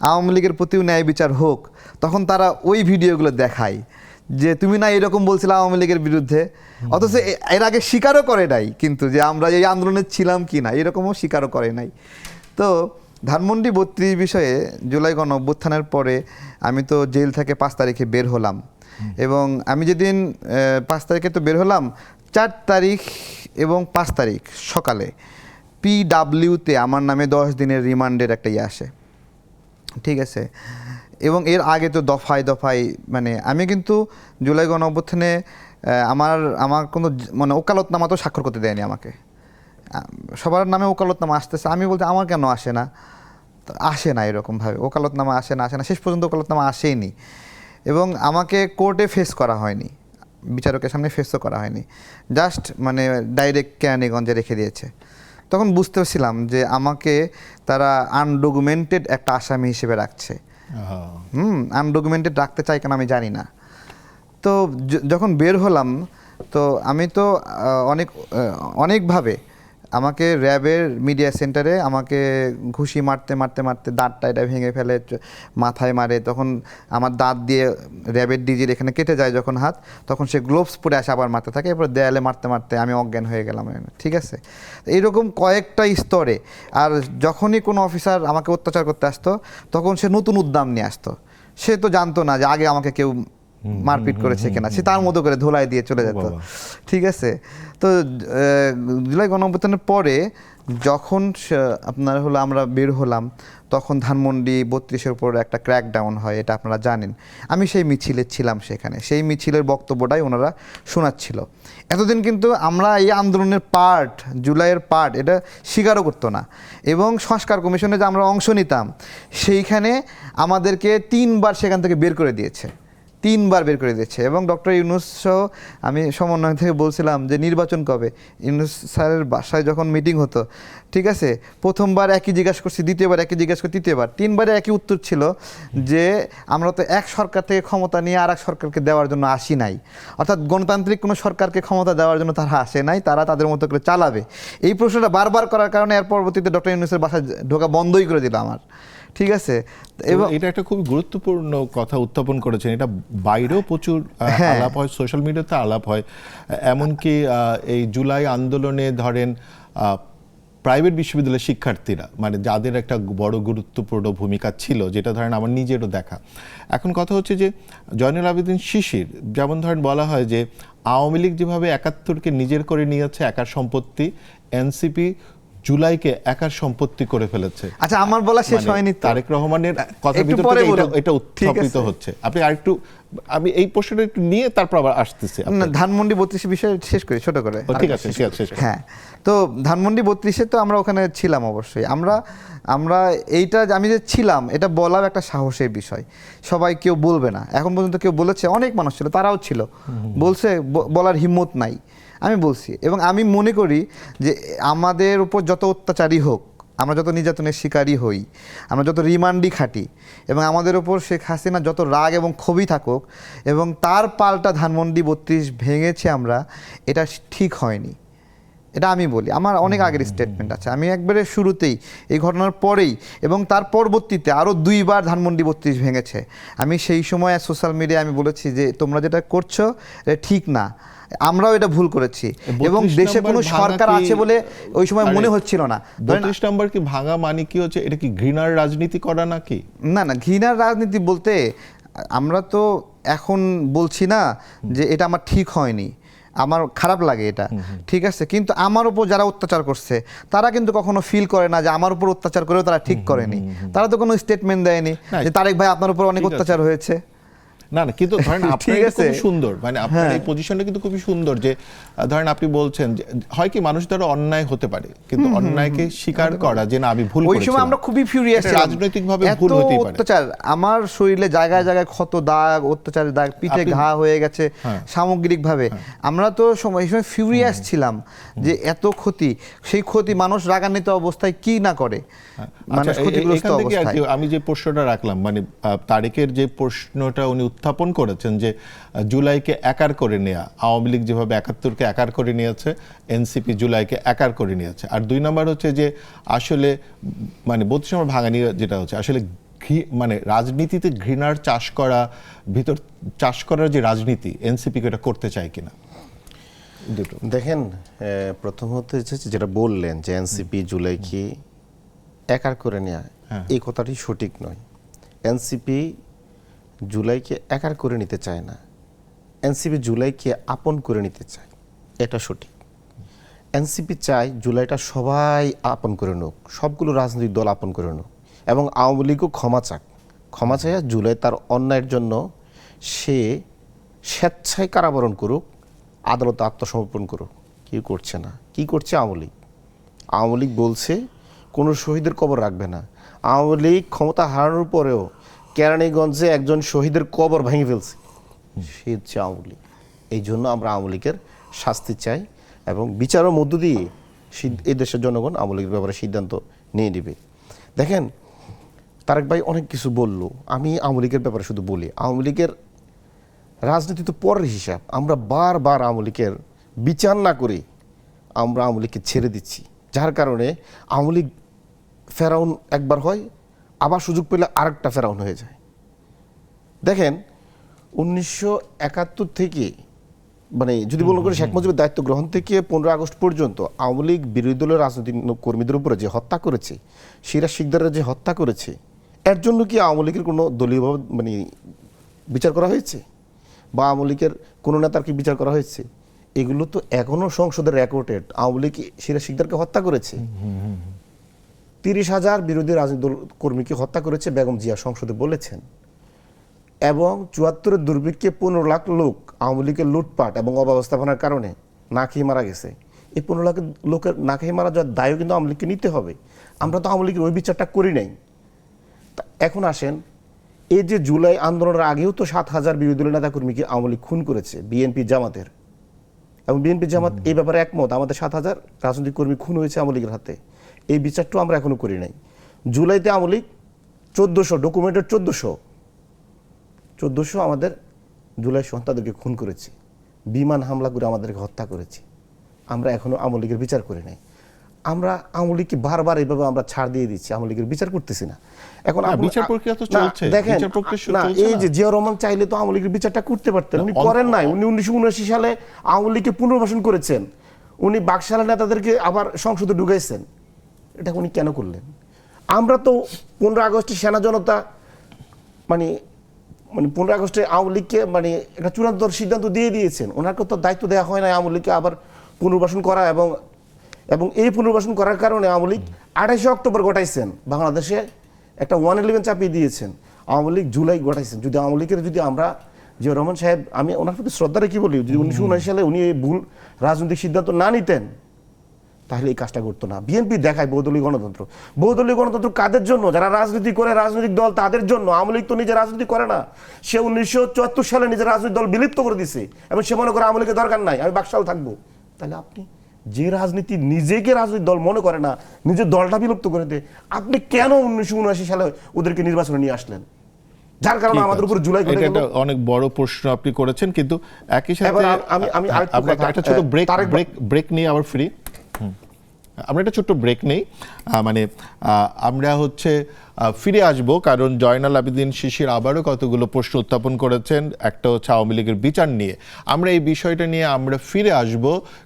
আওয়ামী লীগের প্রতিও ন্যায় বিচার হোক, তখন তারা ওই ভিডিওগুলো দেখায় যে তুমি না এরকম বলছিলে আওয়ামী লীগের বিরুদ্ধে, অথচ এর আগে স্বীকারও করে নাই কিন্তু যে আমরা এই আন্দোলনে ছিলাম কি না, এরকমও স্বীকারও করে নাই। তো ধানমন্ডি 32 বিষয়ে জুলাই গণ অভ্যুত্থানের পরে আমি তো জেল থেকে 5 তারিখে বের হলাম, এবং আমি যেদিন 5 তারিখে তো বের হলাম, 4 তারিখ এবং 5 তারিখ সকালে PWতে আমার নামে 10 দিনের রিমান্ডের একটা আসে, ঠিক আছে। এবং এর আগে তো দফায় দফায়, মানে আমি কিন্তু জুলাই গণ অভ্যুত্থানে আমার কোনো মানে ওকালতনামা তো স্বাক্ষর করতে দেয়নি আমাকে। সবার নামে ওকালতনামা আসতেছে, আমি বলতে আমার কেন আসে না, আসে না এরকমভাবে ওকালতনামা আসে না, শেষ পর্যন্ত ওকালতনামা আসেইনি। এবং আমাকে কোর্টে ফেস করা হয়নি, বিচারকের সামনে ফেসও করা হয়নি, জাস্ট মানে ডাইরেক্ট কেরানীগঞ্জে রেখে দিয়েছে। তখন বুঝতে পারছিলাম যে আমাকে তারা আনডকুমেন্টেড একটা আসামি হিসেবে রাখছে। আনডকুমেন্টেড রাখতে চাই কেন আমি জানি না। তো যখন বের হলাম, তো আমি তো অনেকভাবে আমাকে র্যাবের মিডিয়া সেন্টারে আমাকে ঘুষি মারতে মারতে মারতে দাঁতটা এটা ভেঙে ফেলে, মাথায় মারে, তখন আমার দাঁত দিয়ে র্যাবের ডিজির এখানে কেটে যায় যখন হাত, তখন সে গ্লোভস পরে আসে আবার মারতে থাকে, এরপর দেয়ালে মারতে মারতে আমি অজ্ঞান হয়ে গেলাম, ঠিক আছে। এইরকম কয়েকটা স্তরে। আর যখনই কোনো অফিসার আমাকে অত্যাচার করতে আসতো, তখন সে নতুন উদ্যম নিয়ে আসতো। সে তো জানতো না যে আগে আমাকে কেউ মারপিট করেছে কিনা, সে তার মতো করে ধোলাই দিয়ে চলে যেত, ঠিক আছে। তো জুলাই গণঅভ্যুত্থানের পরে যখন আপনার হলো আমরা বের হলাম, তখন ধানমন্ডি 32-এর উপর একটা ক্র্যাকডাউন হয়, এটা আপনারা জানেন। আমি সেই মিছিলে ছিলাম, সেখানে সেই মিছিলের বক্তব্যটাই ওনারা শোনাচ্ছিল। এতদিন কিন্তু আমরা এই আন্দোলনের পার্ট, জুলাইয়ের পার্ট, এটা স্বীকারও করতো না। এবং সংস্কার কমিশনে যে আমরা অংশ নিতাম, সেইখানে আমাদেরকে 3 বার সেখান থেকে বের করে দিয়েছে, 3 বার বের করে দিয়েছে। এবং ডক্টর ইউনূস সহ আমি সমন্বয় থেকে বলছিলাম যে নির্বাচন কবে। ইউনূস স্যারের বাসায় যখন মিটিং হতো, ঠিক আছে, প্রথমবার একই জিজ্ঞাসা করছি, দ্বিতীয়বার একই জিজ্ঞাসা করছি, তৃতীয়বার, 3 বারে একই উত্তর ছিল যে আমরা তো এক সরকার থেকে ক্ষমতা নিয়ে আর এক সরকারকে দেওয়ার জন্য আসি নাই, অর্থাৎ গণতান্ত্রিক কোনো সরকারকে ক্ষমতা দেওয়ার জন্য তারা আসে নাই, তারা তাদের মতো করে চালাবে। এই প্রশ্নটা বারবার করার কারণে এর পরবর্তীতে ডক্টর ইউনূসের বাসায় ঢোকা বন্ধই করে দিল আমার, ঠিক আছে।
এবং এটা একটা খুব গুরুত্বপূর্ণ কথা উত্থাপন করেছেন, এটা বাইরেও প্রচুর আলাপ হয়, সোশ্যাল মিডিয়াতে আলাপ হয়। এমনকি এই জুলাই আন্দোলনে ধরেন প্রাইভেট বিশ্ববিদ্যালয়ের শিক্ষার্থীরা, মানে যাদের একটা বড় গুরুত্বপূর্ণ ভূমিকা ছিল, যেটা ধরেন আমার নিজেরও দেখা। এখন কথা হচ্ছে যে জয়নুল আবেদিন শিশির, যেমন ধরেন বলা হয় যে আওয়ামী লীগ যেভাবে ৭১কে নিজের করে নিয়েছে, একার সম্পত্তি, এনসিপি জুলাইকে একার সম্পত্তি করে ফেলেছে।
আচ্ছা, আমার বলা শেষ
মানে
হয়নি তো।
তারেক রহমানের কথার
একটু
ভিতর
পরে
থেকে
বলুন।
এটা উত্থাপিত হচ্ছে। আপনি আরেকটু, আমি এই প্রশ্নটা একটু নিয়ে তারপর আবার আসতেছি।
না, ধানমন্ডি 32 বিষয় শেষ করি ছোট করে।
ঠিক আছে, শেষ করুন।
হ্যাঁ, তো ধানমন্ডি 32-এ তো আমরা ওখানে ছিলাম অবশ্যই। আমরা এইটা আমি যে ছিলাম এটা বলার একটা সাহসের বিষয়। সবাই কেউ বলবে না, এখন পর্যন্ত কেউ বলেছে, অনেক মানুষ ছিল, তারাও ছিল, বলছে, বলার হিম্মত নাই। আমি বলছি, এবং আমি মনে করি যে আমাদের উপর যত অত্যাচারী হোক, আমরা যত নির্যাতনের শিকারী হই, আমরা যত রিমান্ডি খাটি, এবং আমাদের ওপর শেখ হাসিনা যত রাগ এবং ক্ষোভই থাকুক, এবং তার পাল্টা ধানমন্ডি 32 ভেঙেছে আমরা, এটা ঠিক হয়নি। এটা আমি বলি, আমার অনেক আগের স্টেটমেন্ট আছে। আমি একবারে শুরুতেই এই ঘটনার পরেই এবং তার পরবর্তীতে আরও 2 বার ধানমন্ডি 32 ভেঙেছে। আমি সেই সময় সোশ্যাল মিডিয়ায় আমি বলেছি যে তোমরা যেটা করছো এটা ঠিক না, আমরাও এটা ভুল করেছি, এবং দেশে কোনো সরকার আছে বলে ওই সময় মনে হচ্ছিল না।
32 নম্বর কি ভাঙা মানে কি হচ্ছে, এটা কি ঘৃণার রাজনীতি করা নাকি?
না না, ঘৃণার রাজনীতি বলতে আমরা তো এখন বলছি না যে এটা আমার ঠিক হয়নি, আমার খারাপ লাগে এটা, ঠিক আছে, কিন্তু আমার উপর যারা অত্যাচার করছে তারা কিন্তু কখনো ফিল করে না যে আমার উপর অত্যাচার করেও তারা ঠিক করেনি। তারা তো কোনো স্টেটমেন্ট দেয়নি যে তারেক ভাই আপনার উপর অনেক অত্যাচার হয়েছে।
না না, কিন্তু ধরেন আপনার এটা খুবই সুন্দর, মানে আপনার এই পজিশনটা কিন্তু খুবই সুন্দর যে ধরেন আপনি বলছেন যে হয় কি মানুষ দ্বারা অন্যায় হতে পারে, কিন্তু অন্যায়কে স্বীকার করা যে না আমি ভুল করেছি।
ওই সময় আমরা খুবই ফিউরিয়াস ছিলাম,
রাজনৈতিকভাবে ভুল হতেই পারে।
অত্যাচার আমার শরীরে জায়গায় জায়গায় ক্ষত দাগ, অত্যাচারের দাগ, পিঠে ঘা হয়ে গেছে সামগ্রিকভাবে। আমরা তো এই সময় ফিউরিয়াস ছিলাম যে এত ক্ষতি, সেই ক্ষতি মানুষ রাগান্বিত অবস্থায় কি না করে, মানুষ ক্ষতিগ্রস্ত অবস্থায়।
আমি যে প্রশ্নটা রাখলাম, মানে তারেকের যে প্রশ্নটা উনি উত্থাপন করেছেন যে জুলাইকে একার করে নেয়া, আওয়ামী লীগ যেভাবে 71-কে একার করে নিয়েছে, এনসিপি জুলাইকে একার করে নিয়েছে। আর 2 নম্বর হচ্ছে যে আসলে মানে 32 নম্বর ভাঙা নিয়ে যেটা হচ্ছে আসলে মানে রাজনীতিতে ঘৃণার চাষ করার যে রাজনীতি, এনসিপিকে এটা করতে চায় কিনা।
দেখেন, প্রথম হতে যেটা বললেন যে এনসিপি জুলাইকে একার করে নেয়া, এই কথাটি সঠিক নয়। এনসিপি জুলাইকে একার করে নিতে চায় না, এনসিপি জুলাইকে আপন করে নিতে চায়, এটা সঠিক। এনসিপি চায় জুলাইটা সবাই আপন করে নোক, সবগুলো রাজনৈতিক দল আপন করে নোক, এবং আওয়ামী লীগও ক্ষমা চাক। ক্ষমা চায় জুলাই তার অন্যায়ের জন্য সে স্বেচ্ছায় কারাবরণ করুক, আদালতে আত্মসমর্পণ করুক। কি করছে না, কি করছে আওয়ামী লীগ? আওয়ামী লীগ বলছে কোনো শহীদের কবর রাখবে না। আওয়ামী লীগ ক্ষমতা হারানোর পরেও কেরানীগঞ্জে একজন শহীদের কবর ভেঙে ফেলছে, সে হচ্ছে আওয়ামী লীগ। এই জন্য আমরা আওয়ামী লীগের শাস্তি চাই, এবং বিচারের মধ্য দিয়ে এই দেশের জনগণ আওয়ামী লীগের ব্যাপারে সিদ্ধান্ত নিয়ে নেবে। দেখেন, তারেক ভাই অনেক কিছু বললো, আমি আওয়ামী লীগের ব্যাপারে শুধু বলি, আওয়ামী লীগের রাজনীতি তো পরের হিসাব। আমরা বারবার আওয়ামী লীগের বিচার না করে আমরা আওয়ামী লীগকে ছেড়ে দিচ্ছি, যার কারণে আওয়ামী লীগ ফেরাউন একবার হয়, আবার সুযোগ পেলে আরেকটা ফেরাউন হয়ে যায়। দেখেন, 1971 থেকে, মানে যদি বলুন করে শেখ মুজিবের দায়িত্ব গ্রহণ থেকে 15 আগস্ট পর্যন্ত আওয়ামী লীগ বিরোধী দলের রাজনৈতিক কর্মীদের উপরে যে হত্যা করেছে, সিরাজ শিকদারের যে হত্যা করেছে, এর জন্য কি আওয়ামী লীগের কোনো দলীয়ভাবে মানে বিচার করা হয়েছে, বা আওয়ামী লীগের কোনো নেতার কি বিচার করা হয়েছে? এগুলো তো এখনো সংসদের রেকর্ডেড। আওয়ামী লীগ সিরাজ শিকদারকে হত্যা করেছে, 30,000 বিরোধী রাজনৈতিক দল কর্মীকে হত্যা করেছে, বেগম জিয়া সংসদে বলেছেন। এবং 74-এর দুর্ভিক্ষে 15 লাখ লোক আওয়ামী লীগের লুটপাট এবং অব্যবস্থাপনার কারণে না খেয়ে মারা গেছে। এই 15 লাখ লোকের না খেয়ে মারা যাওয়ার দায়ও কিন্তু আওয়ামী লীগকে নিতে হবে। আমরা তো আওয়ামী লীগের ওই বিচারটা করি নাই। এখন আসেন, এই যে জুলাই আন্দোলনের আগেও তো 7,000 বিরোধী দলের নেতাকর্মীকে আওয়ামী লীগ খুন করেছে, বিএনপি জামাতের, এবং বিএনপি জামাত এই ব্যাপারে একমত, আমাদের 7,000 রাজনৈতিক কর্মী খুন হয়েছে আওয়ামী লীগের হাতে। এই বিচারটাও আমরা এখনো করি নাই। জুলাইতে আওয়ামী লীগ 1400 ডকুমেন্টেড 1400 আমাদের জুলাই সন্তানদেরকে খুন করেছে, বিমান হামলা করে আমাদেরকে হত্যা করেছে। আমরা এখনো আওয়ামী লীগের বিচার করি নাই। আমরা আওয়ামী লীগকে বারবার এইভাবে আমরা ছাড় দিয়ে দিচ্ছি, আওয়ামী লীগের বিচার করতেছি না। এখন
বিচার প্রক্রিয়া তো চলছে,
দেখেন, এই যে জিয়া রহমান চাইলে তো আওয়ামী লীগের বিচারটা করতে পারতেন, উনি করেন নাই। উনি 1979 সালে আওয়ামী লীগকে পুনর্বাসন করেছেন, উনি বাকশালের নেতাদেরকে আবার সংসদে ঢুকাইছেন। এটা উনি কেন করলেন? আমরা তো 15 আগস্টে সেনা জনতা মানে 15 আগস্টে আওয়ামী লীগকে মানে একটা চূড়ান্ত সিদ্ধান্ত দিয়ে দিয়েছেন, ওনাকে তো দায়িত্ব দেওয়া হয় না আওয়ামী লীগকে আবার পুনর্বাসন করা এবং এবং এই পুনর্বাসন করার কারণে আওয়ামী লীগ 28 অক্টোবর ঘটাইছেন, বাংলাদেশে একটা 111 চাপিয়ে দিয়েছেন। আওয়ামী লীগ জুলাই ঘটাইছেন। যদি আওয়ামী লীগের যদি আমরা জিয়াউর রহমান সাহেব, আমি ওনার প্রতি শ্রদ্ধা রেখে বলি, যদি 1979 সালে উনি এই ভুল রাজনৈতিক সিদ্ধান্ত না নিতেন তাহলে এই কাজটা করতো না। বিএনপি দেখায় বহুদলীয় গণতন্ত্র। বহুদলীয় গণতন্ত্র কাদের জন্য? যারা রাজনীতি করে, রাজনৈতিক দল তাদের জন্য। আওয়ামী লীগ তো নিজে রাজনীতি করে না। সে 1974 সালে নিজের রাজনৈতিক দল বিলুপ্ত করে দিছে এবং সে মনে করে আওয়ামী লীগের দরকার নাই, আমি বাকশাল থাকবো। তাহলে আপনি যে রাজনীতি নিজেকে রাজনৈতিক দল মনে করে না, নিজের দলটা বিলুপ্ত করে দেয়, আপনি কেন 1979 সালে ওদেরকে নির্বাচনে নিয়ে আসলেন? যার কারণে আমাদের উপর জুলাই ঘটে গেল।
এটা অনেক বড় প্রশ্ন আপনি করেছেন, কিন্তু একই সাথে
এবার আমি আরেকটু
আপনার
কথা-
একটা ছোট
তারেক
ব্রেক নিয়ে আবার ফ্রি। আমরা একটা ছোট্ট ব্রেক নেই, মানে আমরা হচ্ছে ফিরে আসব, কারণ জয়নাল আবেদিন শিশির আবারও কতগুলো প্রশ্ন উত্থাপন করেছেন। একটা হচ্ছে আওয়ামী লীগের বিচার নিয়ে। আমরা এই বিষয়টা নিয়ে আমরা ফিরে আসব,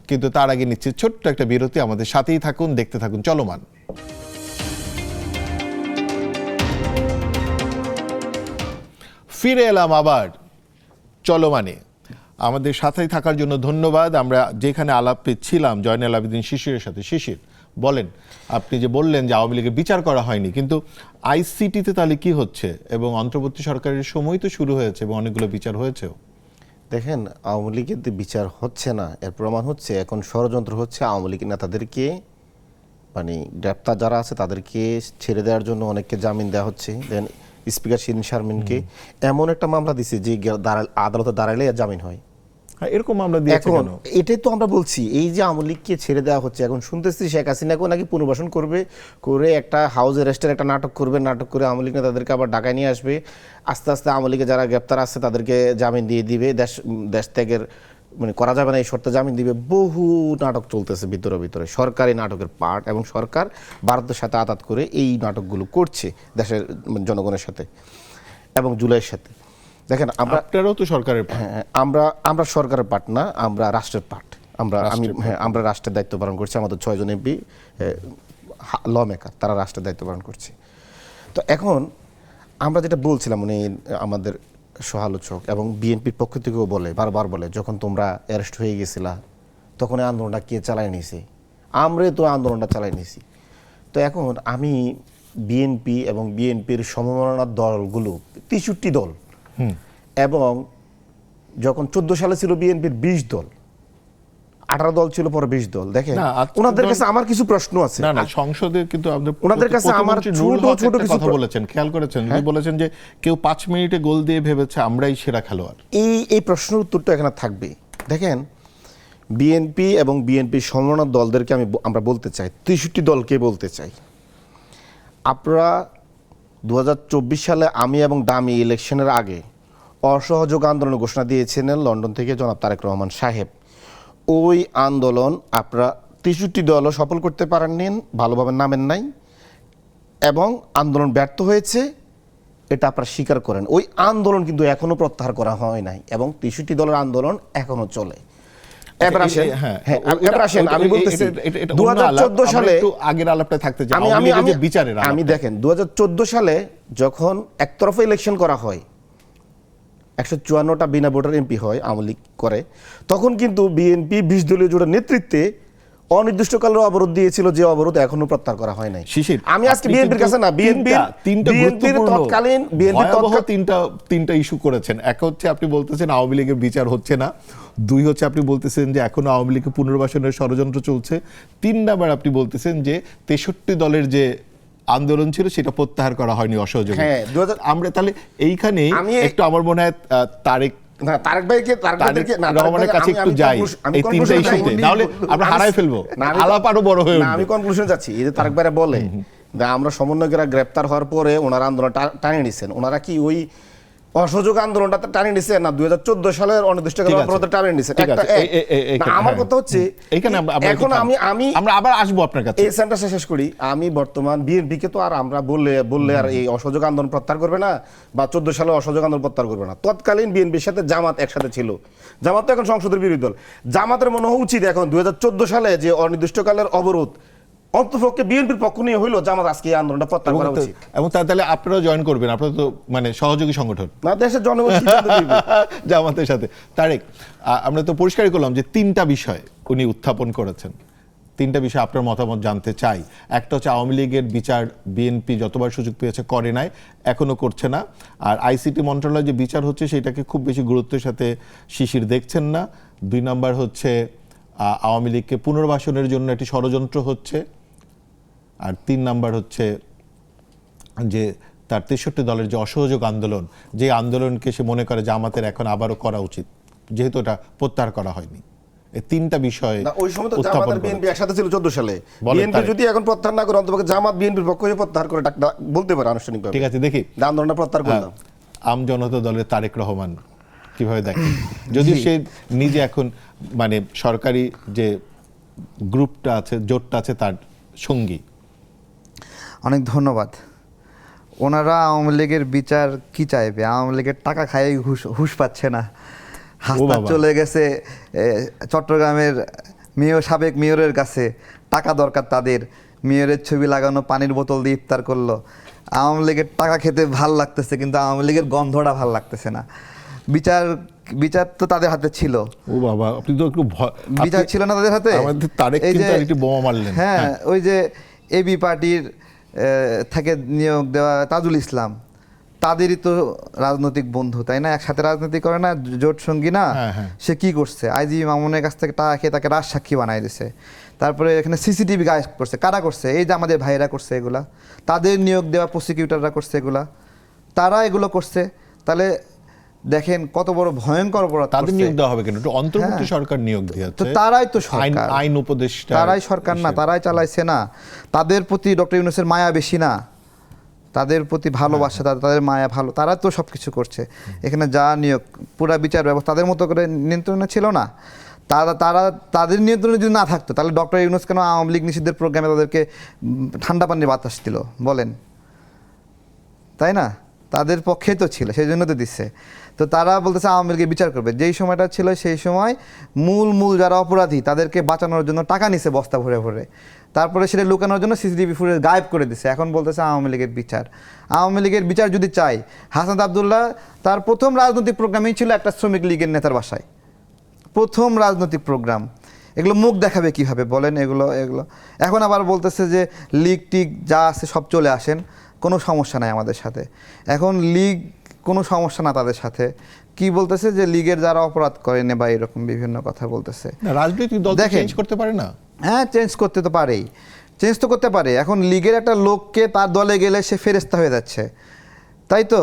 কিন্তু তার আগে নিচ্ছি ছোট্ট একটা বিরতি। আমাদের সাথেই থাকুন, দেখতে থাকুন চলমান। ফিরে এলাম আবার চলমানে। আমাদের সাথেই থাকার জন্য ধন্যবাদ। আমরা যেখানে আলাপে ছিলাম জয়নাল আবেদিন শিশিরের সাথে। শিশির, বলেন, আপনি যে বললেন যে আওয়ামী লীগের বিচার করা হয়নি, কিন্তু আইসিটিতে তাহলে কি হচ্ছে? এবং অন্তর্বর্তী সরকারের সময় তো শুরু হয়েছে এবং অনেকগুলো বিচার হয়েছেও।
দেখেন, আওয়ামী লীগের যে বিচার হচ্ছে না এর প্রমাণ হচ্ছে এখন ষড়যন্ত্র হচ্ছে আওয়ামী লীগ নেতাদেরকে, মানে গ্রেপ্তার যারা আছে তাদেরকে ছেড়ে দেওয়ার জন্য অনেককে জামিন দেওয়া হচ্ছে। দেন স্পিকার শিরিন শারমিনকে এমন একটা মামলা দিছে যে আদালতে দাঁড়ালে আর জামিন হয়।
হ্যাঁ, এরকম আমরা দিয়েছি
এখন
কেন?
এটাই তো আমরা বলছি, এই যে আওয়ামী লীগকে ছেড়ে দেওয়া হচ্ছে, এখন শুনতেছি শেখ হাসিনাকেও নাকি পুনর্বাসন করবে, করে একটা হাউস অ্যারেস্টের একটা নাটক করবে, নাটক করে আওয়ামী লীগ নেতাদেরকে আবার ঢাকায় নিয়ে আসবে। আস্তে আস্তে আওয়ামী লীগে যারা গ্রেপ্তার আছে তাদেরকে জামিন দিয়ে দিবে, দেশ ত্যাগের মানে করা যাবে না এই শর্তে জামিন দিবে। বহু নাটক চলতেছে ভিতরে ভিতরে, সরকারি নাটকের পার্ট, এবং সরকার ভারতের সাথে আতাত করে এই নাটকগুলো করছে দেশের জনগণের সাথে এবং জুলাইয়ের সাথে। দেখেন,
আপনারাও তো সরকারের
আমরা সরকারের পার্ট না, আমরা রাষ্ট্রের পার্ট। আমরা রাষ্ট্রের দায়িত্ব পালন করছি। আমাদের 6 জন এমপি ল মেকার, তারা রাষ্ট্রের দায়িত্ব পালন করছে। তো এখন আমরা যেটা বলছিলাম, উনি আমাদের সহালোচক এবং বিএনপির পক্ষ থেকেও বলে, বারবার বলে, যখন তোমরা অ্যারেস্ট হয়ে গেছিলা তখন এই আন্দোলনটা কে চালাই নিয়েছে? আমরাই তো আন্দোলনটা চালাই নিয়েছি। তো এখন আমি বিএনপি এবং বিএনপির সমমনার দলগুলো 63 দল, এবং যখন 14 সালে ছিল বিএনপির 20 দল, 18 দল ছিল, পরে 20 দল। দেখেন, ওনাদের কাছে আমার কিছু প্রশ্ন আছে।
না, সংসদে কিন্তু
ওনাদের কাছে আমার ছোট কিছু
কথা বলেছেন, খেয়াল করেছেন? উনি বলেছেন যে কেউ 5 মিনিটে গোল দিয়ে ভেবেছে আমরাই সেরা খেলোয়াড়।
এই প্রশ্নের উত্তরটা এখানে থাকবে। দেখেন, বিএনপি এবং বিএনপির সমমনার দলদেরকে আমরা বলতে চাই, 63 দলকে বলতে চাই, আপনারা 2024 সালে আমি এবং দামি ইলেকশনের আগে অসহযোগ আন্দোলনের ঘোষণা দিয়েছিলেন লন্ডন থেকে জনাব তারেক রহমান সাহেব। ওই আন্দোলন আপনারা 63 দলও সফল করতে পারেননি, ভালোভাবে নামেন নাই, এবং আন্দোলন ব্যর্থ হয়েছে, এটা আপনারা স্বীকার করেন। ওই আন্দোলন কিন্তু এখনো প্রত্যাহার করা হয় নাই এবং 63 দলের আন্দোলন এখনো চলে। এবার আসেন, আমি বলতেছি 2014 সালে
আগের আলাপটা থাকতে চাই, আওয়ামী লীগের যে বিচারের
আমি দেখেন 2014 সালে যখন একতরফা ইলেকশন করা হয়, 154টা বিনা ভোটার এমপি হয়, আওয়ামী লীগ করে, তখন কিন্তু বিএনপি 20 দলীয় জোটের নেতৃত্বে অনির্দিষ্টকালের অবরোধ দিয়েছিল, যে অবরোধ এখনো প্রত্যাহার করা হয় নাই। আমি আজকে বিএনপির কাছে না, বিএনপির তৎকালীন
তিনটা ইস্যু করেছেন। এক হচ্ছে আপনি বলতেছেন আওয়ামী লীগের বিচার হচ্ছে না, 2 হচ্ছে আপনি বলতেছেন যে এখনো আওয়ামী লীগের পুনর্বাসনের ষড়যন্ত্র চলছে, 3 নাম্বার আপনি বলতেছেন যে 63 দলের যে আন্দোলন ছিল সেটা প্রত্যাহার করা হয়নি অসহযোগে। আমরা তাহলে এইখানে একটু আমার মনে হয় রহমানের কাছে একটু যাই, এই 3টা ইস্যুতে, নাহলে আমরা হারাই ফেলবো, আলাপ আরো বড় হয়ে উঠবে।
আমি কনক্লুশন যাচ্ছি। এই যে তারেক ভাইরা বলে আমরা সমন্বয়করা গ্রেপ্তার হওয়ার পরে ওনারা আন্দোলন টানিয়ে নিছেন, ওনারা কি ওই অসহযোগ আন্দোলনটা টানিয়ে নিছে না 2014 সালের অনির্দিষ্টকালের অবরোধ টানিয়ে নিছে? আমার কথা হচ্ছে এখন আমরা
আবার আসবো আপনার কাছে,
এই সেন্টেন্সটা শেষ করি। আমি বর্তমান বিএনপি কে তো আর আমরা বললে আর এই অসহযোগ আন্দোলন প্রত্যাহার করবে না, বা 14 সালে অসহযোগ আন্দোলন প্রত্যাহার করবে না। তৎকালীন বিএনপির সাথে জামাত একসাথে ছিল, জামাত তো এখন সংসদের বিরোধী দল। জামাতের মনে হওয়া উচিত এখন 2014 সালে যে অনির্দিষ্টকালের অবরোধ অন্তপক্ষে বিএনপির পক্ষ নিয়ে হইলো, জামাত আজকে এই আন্দোলনটা প্রত্যাহার করা উচিত।
এবং তাহলে আপনারাও জয়েন করবেন, আপনারা তো মানে সহযোগী সংগঠন
না, দেশের জনগণ
জামাতের সাথে। তারেক, আমরা তো পরিষ্কারই করলাম যে 3টা বিষয় উনি উত্থাপন করেছেন, তিনটা বিষয় আপনার মতামত জানতে চাই। একটা হচ্ছে আওয়ামী লীগের বিচার বিএনপি যতবার সুযোগ পেয়েছে করে নাই, এখনো করছে না। আর আইসিটি মন্ত্রণালয় যে বিচার হচ্ছে সেটাকে খুব বেশি গুরুত্বের সাথে শিশির দেখছেন না। 2 নাম্বার হচ্ছে আওয়ামী লীগকে পুনর্বাসনের জন্য একটি ষড়যন্ত্র হচ্ছে। আর 3 নাম্বার হচ্ছে যে তার 63 দলের যে অসহযোগ আন্দোলন, যে আন্দোলনকে সে মনে করে জামাতের এখন আবারও করা উচিত, যেহেতু এটা প্রত্যাহার করা হয়নি। এই তিনটা বিষয়
না, ওই সময় তো জামাত
উত্থাপন
আর
করে।
বিএনপি একসাথে ছিল 14 সালে।
বলেন
বিএনপি
তারেক।
যদি এখন প্রত্যাহার না করে অন্তপক্ষে জামাত বিএনপির পক্ষ হয়ে প্রত্যাহার করে বলতে পারে আনুষ্ঠানিকভাবে,
ঠিক আছে, দেখি
যে আন্দোলনটা প্রত্যাহার করলাম।
আম জনতা দলের তারেক রহমান কিভাবে দেখেন, যদি সে নিজে এখন মানে সরকারি যে গ্রুপটা আছে, জোটটা আছে, তার সঙ্গী।
অনেক ধন্যবাদ। ওনারা আওয়ামী লীগের বিচার কি চাইবে? আওয়ামী লীগের টাকা খায় হুশ পাচ্ছে না। হাসপাতাল
বাবা।
চলে গেছে চট্টগ্রামের সাবেক মেয়রের কাছে, টাকা দরকার তাদের। মেয়রের ছবি লাগানো পানির বোতল দিয়ে ইফতার করলো। আওয়ামী লীগের টাকা খেতে ভাল লাগতেছে, কিন্তু আওয়ামী লীগের গন্ধটা ভাল লাগতেছে না। বিচার তো তাদের হাতে ছিল।
ও বাবা, আপনি তো একটু
বিচার ছিল না তাদের হাতে।
আমাদের তারেক
এই
কিন্তু
যে-
আরেকটি বোমা মারলেন।
হ্যাঁ, ওই যে এবি পার্টির থেকে নিয়োগ দেওয়া তাজুল ইসলাম, তাদেরই তো রাজনৈতিক বন্ধু, তাই না? একসাথে রাজনীতি করে না, জোট সঙ্গী না?
হ্যাঁ, হ্যাঁ।
সে কি করছে? আইজিবি মামুনের কাছ থেকে টাকা খেয়ে তাকে রাজসাক্ষী বানাই দিছে। তারপরে এখানে সিসিটিভি গায়েব করছে। কারা করছে? এই যে আমাদের ভাইয়েরা করছে এগুলা, তাদের নিয়োগ দেওয়া প্রসিকিউটররা করছে এগুলা, তারা এগুলো করছে। তাহলে দেখেন কত বড় ভয়ঙ্কর অপরাধ
তাদের
করছে।
নিয়োগ দেওয়া হবে কেন? একটু অন্তর্বর্তী
হ্যাঁ।
সরকার নিয়োগ
তো
দিয়েছে,
তারাই তো সরকার,
আইন উপদেষ্টা,
তারাই সরকার না? তারাই চালাইছে না? তাদের প্রতি ডক্টর ইউনূসের মায়া বেশি না? তাদের প্রতি ভালোবাসা, তাদের মায়া ভালো, তারা তো সব কিছু করছে। এখানে যা নিয়োগ, পুরা বিচার ব্যবস্থা তাদের মতো করে নিয়ন্ত্রণে ছিল না। তাদের নিয়ন্ত্রণে যদি না থাকতো, তাহলে ডক্টর ইউনূস কেন আওয়ামী লীগ নিষিদ্ধের প্রোগ্রামে তাদেরকে ঠান্ডা পানির বাতাস দিল বলেন? তাই না? তাদের পক্ষে তো ছিল, সেই জন্য তো দিচ্ছে। তো তারা বলতেছে আওয়ামী লীগের বিচার করবে। যেই সময়টা ছিল সেই সময় মূল যারা অপরাধী তাদেরকে বাঁচানোর জন্য টাকা নিছে বস্তা ভরে ভরে, তারপরে সেটা লুকানোর জন্য সিসিটিভি ফুটেজ গায়েব করে দিছে। এখন বলতেছে আওয়ামী লীগের বিচার। আওয়ামী লীগের বিচার যদি চাই, হাসনাত আবদুল্লাহ তার প্রথম রাজনৈতিক প্রোগ্রামই ছিল একটা শ্রমিক লীগের নেতার বাসায়, প্রথম রাজনৈতিক প্রোগ্রাম। এগুলো মুখ দেখাবে কিভাবে বলেন? এগুলো এখন আবার বলতেছে যে লীগ টিগ যা আছে সব চলে আসেন, কোনো সমস্যা নাই আমাদের সাথে। এখন লীগ কোনো সমস্যা না তাদের সাথে। কি বলতেছে যে লীগের যারা অপরাধ করেন বা এরকম বিভিন্ন কথা বলতেছে।
না, রাজনৈতিক দল
দেখেন।
চেঞ্জ করতে পারে না?
হ্যাঁ, চেঞ্জ করতে তো পারেই, চেঞ্জ তো করতে পারে। এখন লীগের একটা লোককে তার দলে গেলে সে ফেরেস্তা হয়ে যাচ্ছে, তাই তো?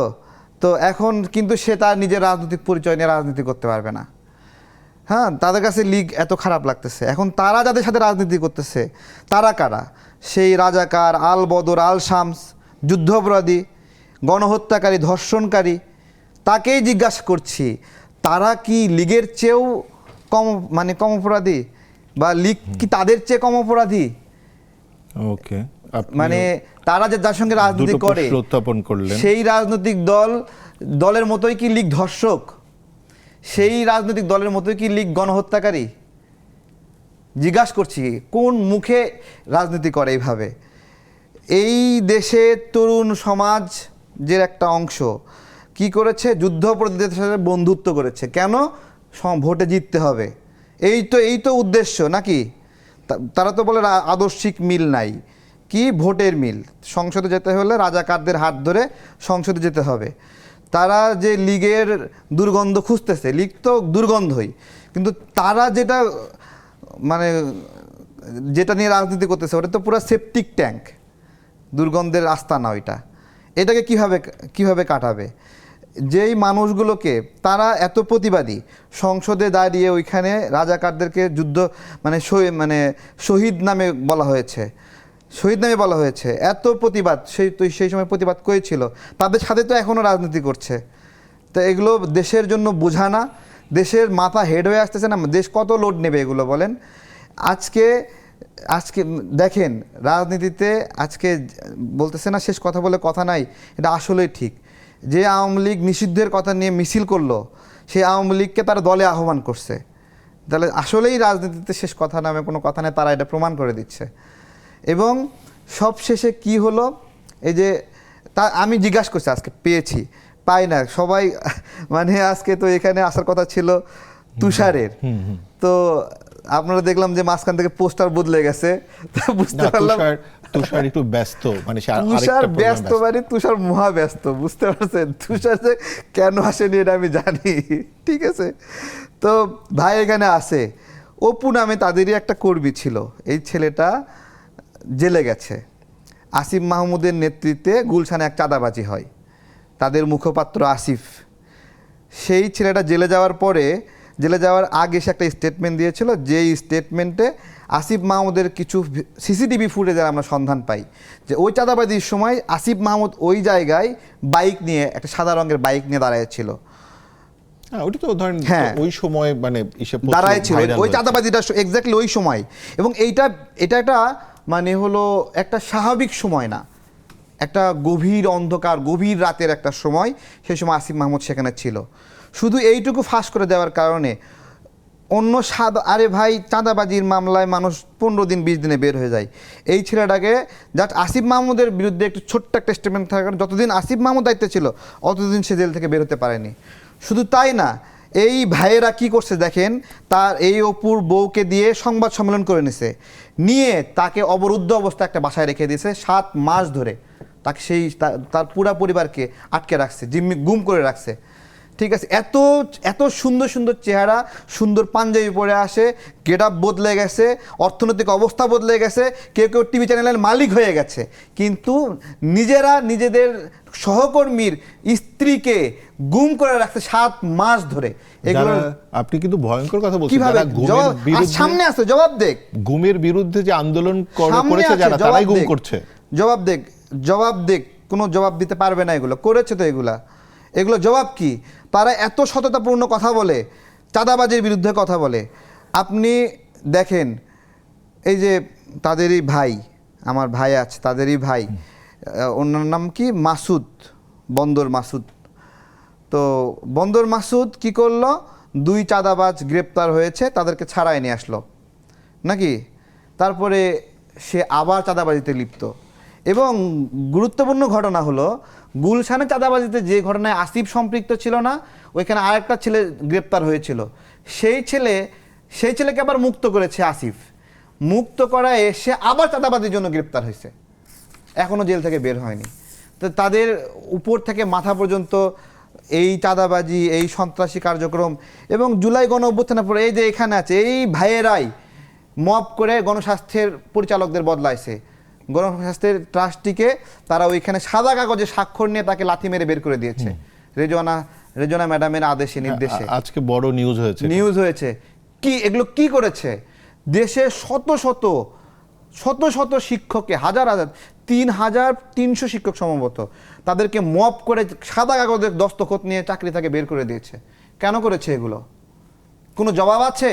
তো এখন কিন্তু সে তার নিজের রাজনৈতিক পরিচয় নিয়ে রাজনীতি করতে পারবে না। হ্যাঁ, তাদের কাছে লীগ এত খারাপ লাগতেছে। এখন তারা যাদের সাথে রাজনীতি করতেছে তারা কারা? সেই রাজাকার, আল বদর, আল শামস, যুদ্ধাপরাধী, গণহত্যাকারী, ধর্ষণকারী। তাকেই জিজ্ঞাসা করছি, তারা কি লীগের চেয়েও কম অপরাধী? বা লীগ কি তাদের চেয়ে কম অপরাধী?
ওকে,
মানে তারা যে যার সঙ্গে রাজনীতি করে
উত্থাপন করলেন,
সেই রাজনৈতিক দলের মতোই কি লীগ ধর্ষক? সেই রাজনৈতিক দলের মতোই কি লীগ গণহত্যাকারী? জিজ্ঞাসা করছি, কোন মুখে রাজনীতি করে এইভাবে? এই দেশে তরুণ সমাজের একটা অংশ কি করেছে? যুদ্ধাপরাধীদের সাথে বন্ধুত্ব করেছে। কেন? ভোটে জিততে হবে, এই তো উদ্দেশ্য নাকি? তারা তো বলে আদর্শিক মিল নাই, কি ভোটের মিল। সংসদে যেতে হলে রাজাকারদের হাত ধরে সংসদে যেতে হবে। তারা যে লীগের দুর্গন্ধ খুঁজতেছে, লীগ তো দুর্গন্ধই, কিন্তু তারা যেটা নিয়ে রাজনীতি করতেছে ওটা তো পুরো সেপটিক ট্যাঙ্ক, দুর্গন্ধের আস্তানা ওইটা। এটাকে কিভাবে কাটাবে? যেই মানুষগুলোকে তারা এত প্রতিবাদী, সংসদে দাঁড়িয়ে ওইখানে রাজাকারদেরকে শহীদ নামে বলা হয়েছে, এত প্রতিবাদ সেই সময় প্রতিবাদ করেছিল, তাদের সাথে তো এখনও রাজনীতি করছে। তো এগুলো দেশের জন্য বোঝা না? দেশের মাথা হেড হয়ে আসতেছে না? দেশ কত লোড নেবে এগুলো বলেন? আজকে দেখেন রাজনীতিতে আজকে বলতেছে না শেষ কথা বলে কথা নাই, এটা আসলেই ঠিক। যে আওয়ামী লীগ নিষিদ্ধের কথা নিয়ে মিছিল করলো, সেই আওয়ামী লীগকে তারা দলে আহ্বান করছে। তাহলে আসলেই রাজনীতিতে শেষ কথা নামে কোনো কথা নেই, তারা এটা প্রমাণ করে দিচ্ছে। এবং সব শেষে কি হলো? এই যে আমি জিজ্ঞাসা করছি, আজকে পেয়েছি পাই না সবাই, আজকে তো এখানে আসার কথা ছিল তুষারের। তো আপনারা দেখলাম যে মাঝখান থেকে পোস্টার বদলে গেছে, তো বুঝতে
না,
পারলাম
তুষার একটু ব্যস্ত, মানে সে
তুষার
আরেকটা program
ব্যস্ত, মানে তুষার মহা ব্যস্ত, বুঝতে পারছেন? তুষার যে কেন আসেনি এটা আমি জানি, ঠিক আছে? তো ভাই এখানে আসে, অপু নামে তাদেরই একটা কর্মী ছিল, এই ছেলেটা জেলে গেছে। আসিফ মাহমুদের নেতৃত্বে গুলশানে এক চাঁদাবাজি হয়, তাদের মুখপাত্র আসিফ। সেই ছেলেটা জেলে যাওয়ার পরে, জেলে যাওয়ার আগে সে একটা স্টেটমেন্ট দিয়েছিল, যেই স্টেটমেন্টে আসিফ মাহমুদের কিছু সিসিটিভি ফুটেজের আমরা সন্ধান পাই, যে ওই চাঁদাবাজির সময় আসিফ মাহমুদ ওই জায়গায় বাইক নিয়ে, একটা সাদা রঙের বাইক নিয়ে দাঁড়াইছিল।
হ্যাঁ, ওটা তো ধরেন
হ্যাঁ।
ওই সময় মানে
দাঁড়ায় ছিল ওই চাঁদাবাজিটা এক্স্যাক্টলি ওই সময়, এবং এটা একটা মানে হলো একটা স্বাভাবিক সময় না, একটা গভীর অন্ধকার, গভীর রাতের একটা সময়, সেই সময় আসিফ মাহমুদ সেখানে ছিল। শুধু এইটুকু ফাঁস করে দেওয়ার কারণে অন্য আরে ভাই, চাঁদাবাজির মামলায় মানুষ 15 দিন 20 দিনে বের হয়ে যায়, এই ছেলেটাকে জাস্ট আসিফ মাহমুদের বিরুদ্ধে একটু ছোট্ট একটা স্টেটমেন্ট থাকার কারণে যতদিন আসিফ মাহমুদ দায়িত্বে ছিল অতদিন সে জেল থেকে বের হতে পারেনি। শুধু তাই না, এই ভাইয়েরা কি করছে দেখেন, তার এই অপুর বউকে দিয়ে সংবাদ সম্মেলন করে নিছে, নিয়ে তাকে অবরুদ্ধ অবস্থা একটা বাসায় রেখে দিয়েছে 7 মাস ধরে। তাকে তার পুরা পরিবারকে আটকে রাখছে, জিম্মি গুম করে রাখছে, ঠিক আছে? এত এত সুন্দর সুন্দর চেহারা, সুন্দর পাঞ্জাবি পরে আসে, গেট আপ বদলে গেছে, অর্থনৈতিক অবস্থা বদলে গেছে, কেউ কেউ টিভি চ্যানেলের মালিক হয়ে গেছে, কিন্তু নিজেরা নিজেদের সহকর্মীর স্ত্রীকে গুম করে রাখছে 7 মাস ধরে। এগুলো
আপনি কিন্তু ভয়ঙ্কর কথা বলছেন।
কিভাবে
যারা গুমের বিরুদ্ধে,
সামনে আছে, জবাব দেখ,
গুমের বিরুদ্ধে যে আন্দোলন
সামনে
করেছে
আছে,
যারা,
জবাব
তারাই গুম
দেখ,
করছে।
জবাব দেখ, কোনো জবাব দিতে পারবে না, এগুলো করেছে তো, এগুলো জবাব কি? তারা এত সততাপূর্ণ কথা বলে, চাঁদাবাজির বিরুদ্ধে কথা বলে। আপনি দেখেন, এই যে তাদেরই ভাই, আমার ভাই আছে, তাদেরই ভাই, ওনার নাম কি, মাসুদ, বন্দর মাসুদ। তো বন্দর মাসুদ কি করলো, 2 চাঁদাবাজ গ্রেপ্তার হয়েছে, তাদেরকে ছাড়াই নিয়ে আসলো নাকি, তারপরে সে আবার চাঁদাবাজিতে লিপ্ত। এবং গুরুত্বপূর্ণ ঘটনা হলো, গুলশানে চাঁদাবাজিতে যে ঘটনায় আসিফ সম্পৃক্ত ছিল না, ওইখানে আরেকটা ছেলে গ্রেপ্তার হয়েছিল, সেই ছেলেকে আবার মুক্ত করেছে আসিফ। মুক্ত করায় সে আবার চাঁদাবাজির জন্য গ্রেপ্তার হয়েছে, এখনও জেল থেকে বের হয়নি। তো তাদের উপর থেকে মাথা পর্যন্ত এই চাঁদাবাজি, এই সন্ত্রাসী কার্যক্রম, এবং জুলাই গণ অভ্যুত্থানের পরে এই যে এখানে আছে, এই ভাইয়েরাই মব করে গণস্বাস্থ্যের পরিচালকদের বদলাইছে। গণস্বাস্থ্যের ট্রাস্টিকে তারা ওইখানে সাদা কাগজে স্বাক্ষর নিয়ে তাকে লাথি মেরে বের করে দিয়েছে, রেজওয়ানা ম্যাডামের আদেশে, নির্দেশে।
আজকে বড় নিউজ হয়েছে। কি এগুলো কি করেছে? দেশে শত শত শিক্ষককে, হাজার 3,300 শিক্ষক সম্ভবত, তাদেরকে মব করে সাদা কাগজের দস্তখত নিয়ে চাকরি থেকে বের করে দিয়েছে। কেন করেছে এগুলো? কোনো জবাব আছে?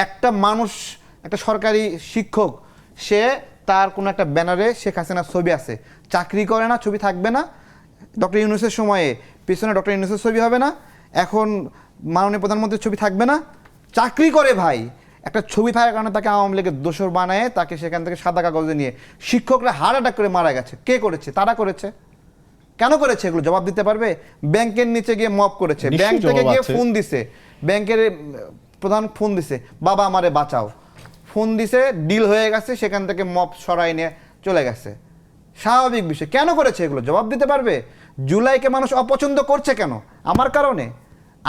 একটা মানুষ, একটা সরকারি শিক্ষক, সে তার কোনো একটা ব্যানারে শেখ হাসিনার ছবি আছে, চাকরি করে না, ছবি থাকবে না। ডক্টর ইউনূসের সময়ে পিছনে ডক্টর ইউনূসের ছবি হবে না, এখন মাননীয় প্রধানমন্ত্রীর ছবি থাকবে না, চাকরি করে ভাই, একটা ছবি থাকার কারণে তাকে আওয়ামী লীগের দোসর বানায়, তাকে সেখান থেকে সাদা কাগজে নিয়ে শিক্ষকরা হার্ট অ্যাটাক করে মারা গেছে। কে করেছে? তারা করেছে। কেন করেছে এগুলো? জবাব দিতে পারবে? ব্যাংকের নিচে গিয়ে মব করেছে, ব্যাংক থেকে গিয়ে ফোন দিছে, ব্যাংকের প্রধান ফোন দিছে, বাবা আমারে বাঁচাও, ফোন দিছে, ডিল হয়ে গেছে, সেখান থেকে মব সরাই নিয়ে চলে গেছে। স্বাভাবিক বিষয়। কেন করেছে এগুলো? জবাব দিতে পারবে? জুলাইকে মানুষ অপছন্দ করছে কেন? আমার কারণে?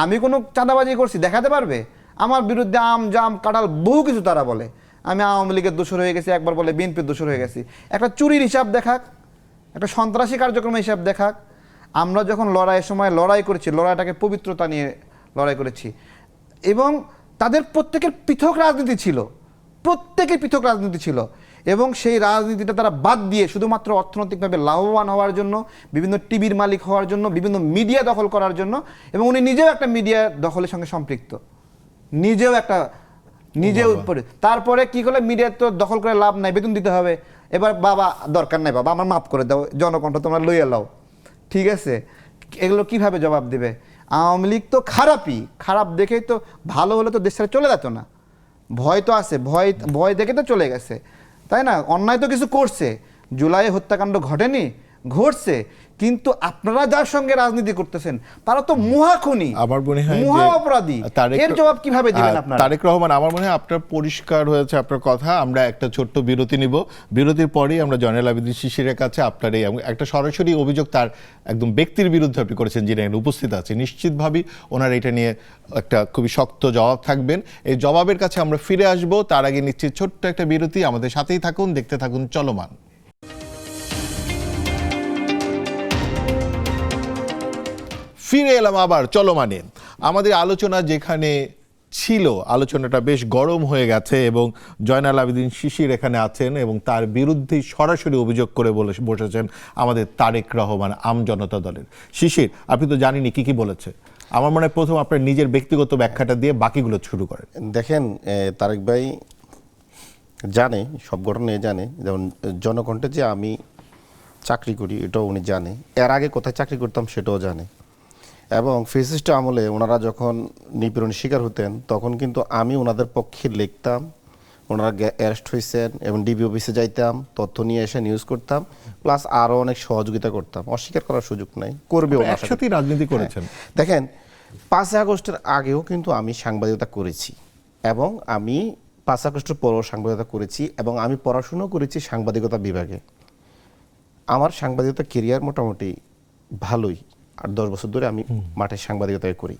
আমি কোনো চাঁদাবাজি করছি দেখাতে পারবে? আমার বিরুদ্ধে আম জাম কাঁঠাল বহু কিছু তারা বলে, আমি আওয়ামী লীগের দোষর হয়ে গেছি, একবার বলে বিএনপির দোষর হয়ে গেছি। একটা চুরির হিসাব দেখাক, একটা সন্ত্রাসী কার্যক্রমের হিসাব দেখাক। আমরা যখন লড়াইয়ের সময় লড়াই করেছি, লড়াইটাকে পবিত্রতা নিয়ে লড়াই করেছি, এবং তাদের প্রত্যেকের পৃথক রাজনীতি ছিল, প্রত্যেকের পৃথক রাজনীতি ছিল, এবং সেই রাজনীতিটা তারা বাদ দিয়ে শুধুমাত্র অর্থনৈতিকভাবে লাভবান হওয়ার জন্য, বিভিন্ন টিভির মালিক হওয়ার জন্য, বিভিন্ন মিডিয়া দখল করার জন্য, এবং উনি নিজেও একটা মিডিয়া দখলের সঙ্গে সম্পৃক্ত, নিজেও পড়ে। তারপরে কি করলে, মিডিয়া তো দখল করে লাভ নাই, বেতন দিতে হবে, এবার বাবা দরকার নাই, বাবা আমার মাফ করে দাও, জনকণ্ঠ তোমরা লইয়া লাও, ঠিক আছে? এগুলো কিভাবে জবাব দেবে? আওয়ামী লীগ তো খারাপই, খারাপ দেখেই তো, ভালো হলে তো দেশ ছেড়ে চলে যেত না, ভয় তো আছে, ভয় দেখে তো চলে গেছে, তাই না? অন্যায় তো কিছু করছে, জুলাই হত্যাকাণ্ড ঘটেনি, ঘটছে,
কিন্তু আপনারা যার সঙ্গে রাজনীতি করতেছেন তারা তো মহাখনি,
আমার মনে হয়
মহা
যে
অপরাধী।
তারেক-
এর জবাব কিভাবে দিবেন আপনারা?
তারেক রহমান, আমার মনে হয় আপনার পরিষ্কার হয়েছে আপনার কথা। আমরা একটা ছোট্ট বিরতি নিব, বিরতির পরেই আমরা জয়নাল আবেদীন শিশিরের কাছে আপনার এই একটা সরাসরি অভিযোগ তার একদম ব্যক্তির বিরুদ্ধে আপনি করেছেন, যিনি এখানে উপস্থিত আছে, নিশ্চিতভাবেই ওনার এটা নিয়ে একটা খুবই শক্ত জবাব থাকবেন। এই জবাবের কাছে আমরা ফিরে আসব, তার আগে নিচ্ছি ছোট্ট একটা বিরতি। আমাদের সাথেই থাকুন, দেখতে থাকুন চলমান। ফিরে এলাম আবার চলমানে। আমাদের আলোচনা যেখানে ছিল, আলোচনাটা বেশ গরম হয়ে গেছে এবং জয়নাল আবেদীন শিশির এখানে আছেন এবং তার বিরুদ্ধেই সরাসরি অভিযোগ করে বসেছেন আমাদের তারেক রহমান আমজনতা দলের। শিশির, আপনি তো জানেনই কি কি বলেছে। আমার মনে হয় প্রথম আপনার নিজের ব্যক্তিগত ব্যাখ্যাটা দিয়ে বাকিগুলো শুরু করেন।
দেখেন, তারেক ভাই জানে, সব ঘটনায় জানে। যেমন জনকণ্ঠে যে আমি চাকরি করি এটাও উনি জানে, এর আগে কোথায় চাকরি করতাম সেটাও জানে। এবং ফেসিস্ট আমলে ওনারা যখন নিপীড়নের শিকার হতেন তখন কিন্তু আমি ওনাদের পক্ষে লিখতাম, ওনারা অ্যারেস্ট হয়েছেন এবং ডিবি অফিসে যাইতাম, তথ্য নিয়ে এসে নিউজ করতাম, প্লাস আরও অনেক সহযোগিতা করতাম। অস্বীকার করার সুযোগ নাই, করবে ওনার সাথে।
একসাথেই রাজনীতি করেছেন।
দেখেন, 5 আগস্টের আগেও কিন্তু আমি সাংবাদিকতা করেছি এবং আমি 5 আগস্টের পরও সাংবাদিকতা করেছি এবং আমি পড়াশুনো করেছি সাংবাদিকতা বিভাগে। আমার সাংবাদিকতা কেরিয়ার মোটামুটি ভালোই, আর 10 বছর ধরে আমি মাঠে সাংবাদিকতা করি।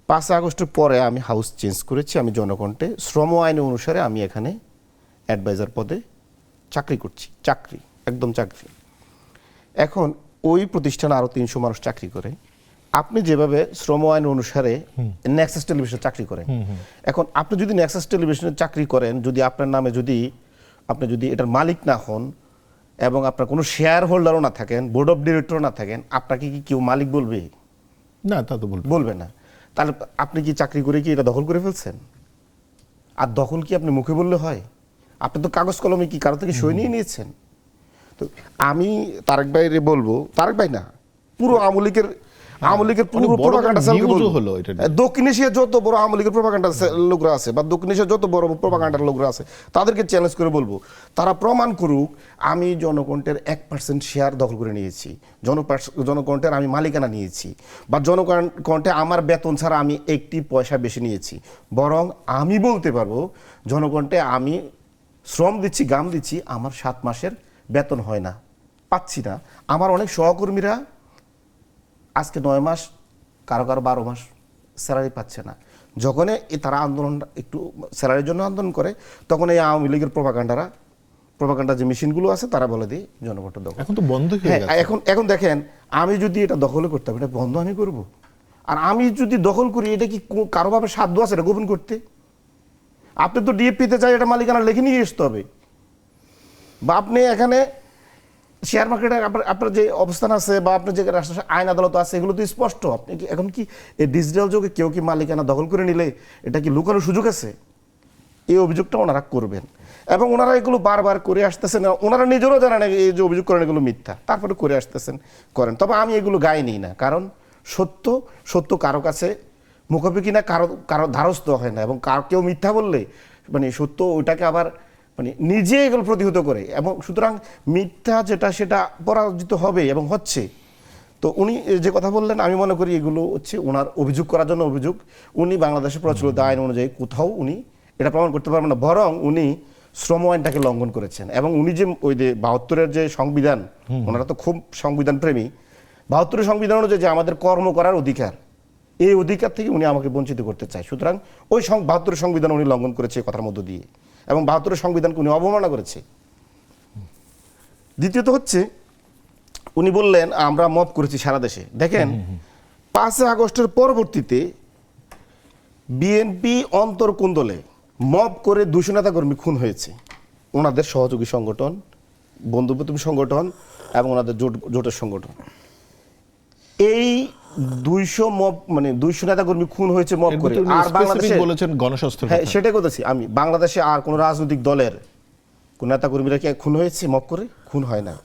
5 আগস্টের পরে আমি হাউস চেঞ্জ করেছি, আমি জনকণ্ঠে শ্রম আইন অনুসারে আমি এখানে অ্যাডভাইজার পদে চাকরি করছি, চাকরি একদম চাকরি। এখন ওই প্রতিষ্ঠানে আরও 300 মানুষ চাকরি করে। আপনি যেভাবে শ্রম আইন অনুসারে নেক্সাস টেলিভিশনে চাকরি করেন, এখন আপনি যদি নেক্সাস টেলিভিশনে চাকরি করেন, যদি আপনার নামে আপনি যদি এটার মালিক না হন এবং আপনার কোনো শেয়ার হোল্ডারও না থাকেন, বোর্ড অফ ডিরেক্টরও না থাকেন, আপনাকে কি কেউ মালিক বলবে?
না, তা তো
বলবে না। তাহলে আপনি কি চাকরি করে কি এটা দখল করে ফেলছেন? আর দখল কি আপনি মুখে বললে হয়? আপনি তো কাগজ কলমে কি কারো থেকে সই নিয়ে নিয়েছেন? তো আমি তারেক ভাইরে বলবো, তারেক ভাই না, পুরো আওয়ামী লীগের পুরো প্রোপাগান্ডা সেলকে বলবো, দক্ষিণ এশিয়া যত বড় আওয়ামী লীগের প্রোপাগান্ডা লোকরা আছে বা দক্ষিণ এশিয়া যত বড় প্রোপাগান্ডার লোকরা আছে তাদেরকে চ্যালেঞ্জ করে বলবো, তারা প্রমাণ করুক আমি জনকণ্ঠের 1% শেয়ার দখল করে নিয়েছি, জনকণ্ঠের আমি মালিকানা নিয়েছি, বা জনকণ্ঠে আমার বেতন ছাড়া আমি 1 পয়সা বেশি নিয়েছি। বরং আমি বলতে পারবো জনকণ্ঠে আমি শ্রম দিচ্ছি, গাম দিচ্ছি, আমার 7 মাসের বেতন হয় না, পাচ্ছি না। আমার অনেক সহকর্মীরা আজকে 9 মাস, কারো 12 মাস স্যালারি পাচ্ছে না। যখন তারা আন্দোলন একটু স্যালারির জন্য আন্দোলন করে, তখন এই আওয়ামী লীগের প্রোপাগান্ডা যে মেশিনগুলো আছে তারা বলে দিই জনগণ দখল।
এখন তো বন্ধ হয়ে গেছে।
এখন দেখেন, আমি যদি এটা দখল করতাম, এটা বন্ধ আমি করব। আর আমি যদি দখল করি, এটা কি কারোভাবে সাধ্য আছে এটা গোপন করতে? আপনি তো ডিএফপিতে চাই এটা মালিকানা লিখে নিয়ে আসতে হবে, বা আপনি এখানে শেয়ার মার্কেটে আপনার যে অবস্থান আছে বা আপনার যে আইন আদালত আছে এগুলো তো স্পষ্ট। আপনি কি এখন কি এই ডিজিটাল যুগে কেউ কি মালিকানা দখল করে নিলে এটা কি লুকানোর সুযোগ আছে? এই অভিযোগটা ওনারা করবেন এবং ওনারা এগুলো বারবার করে আসতেছেন। ওনারা নিজেরাও জানেন এই যে অভিযোগ করেন এগুলো মিথ্যা, তারপরে করে আসতেছেন, করেন। তবে আমি এগুলো গায়ে নিই না, কারণ সত্য কারো কাছে মুখাপেক্ষি না, কারো ধারস্থ হয় না। এবং কেউ মিথ্যা বললে মানে সত্য ওইটাকে আবার মানে নিজে এগুলো প্রতিহত করে, এবং সুতরাং মিথ্যা যেটা সেটা পরাজিত হবে এবং হচ্ছে। তো উনি যে কথা বললেন, আমি মনে করি এগুলো হচ্ছে ওনার অভিযোগ করার জন্য অভিযোগ। উনি বাংলাদেশের প্রচলিত আইন অনুযায়ী কোথাও উনি এটা প্রমাণ করতে পারবেন না, বরং উনি শ্রম আইনটাকে লঙ্ঘন করেছেন। এবং উনি যে ওই যে 72-এর যে সংবিধান, ওনারা তো খুব সংবিধান প্রেমী, 72-এর সংবিধান অনুযায়ী যে আমাদের কর্ম করার অধিকার, এই অধিকার থেকে উনি আমাকে বঞ্চিত করতে চায়। সুতরাং ওই 72-এর সংবিধান উনি লঙ্ঘন করেছে কথার মধ্য দিয়ে, এবং 72-এর সংবিধানকে উনি অবমাননা করেছে। দ্বিতীয়ত হচ্ছে উনি বললেন আমরা মব করেছি সারা দেশে। দেখেন, 5 আগস্টের পরবর্তীতে বিএনপি অন্তর্কুন্দলে মব করে 200 নেতাকর্মী খুন হয়েছে, ওনাদের সহযোগী সংগঠন, বন্ধুপ্রতিম সংগঠন এবং ওনাদের জোটের সংগঠন। এই 200 মব মানে 200 নেতাকর্মী খুন হয়েছে মব করে। আর বাংলাদেশে
বলেছেন গণস্বাস্থ্য,
হ্যাঁ সেটাই বলতেছি আমি, বাংলাদেশে আর কোন রাজনৈতিক দলের কোন নেতাকর্মীরা কি খুন হয়েছে মব করে? খুন হয় না।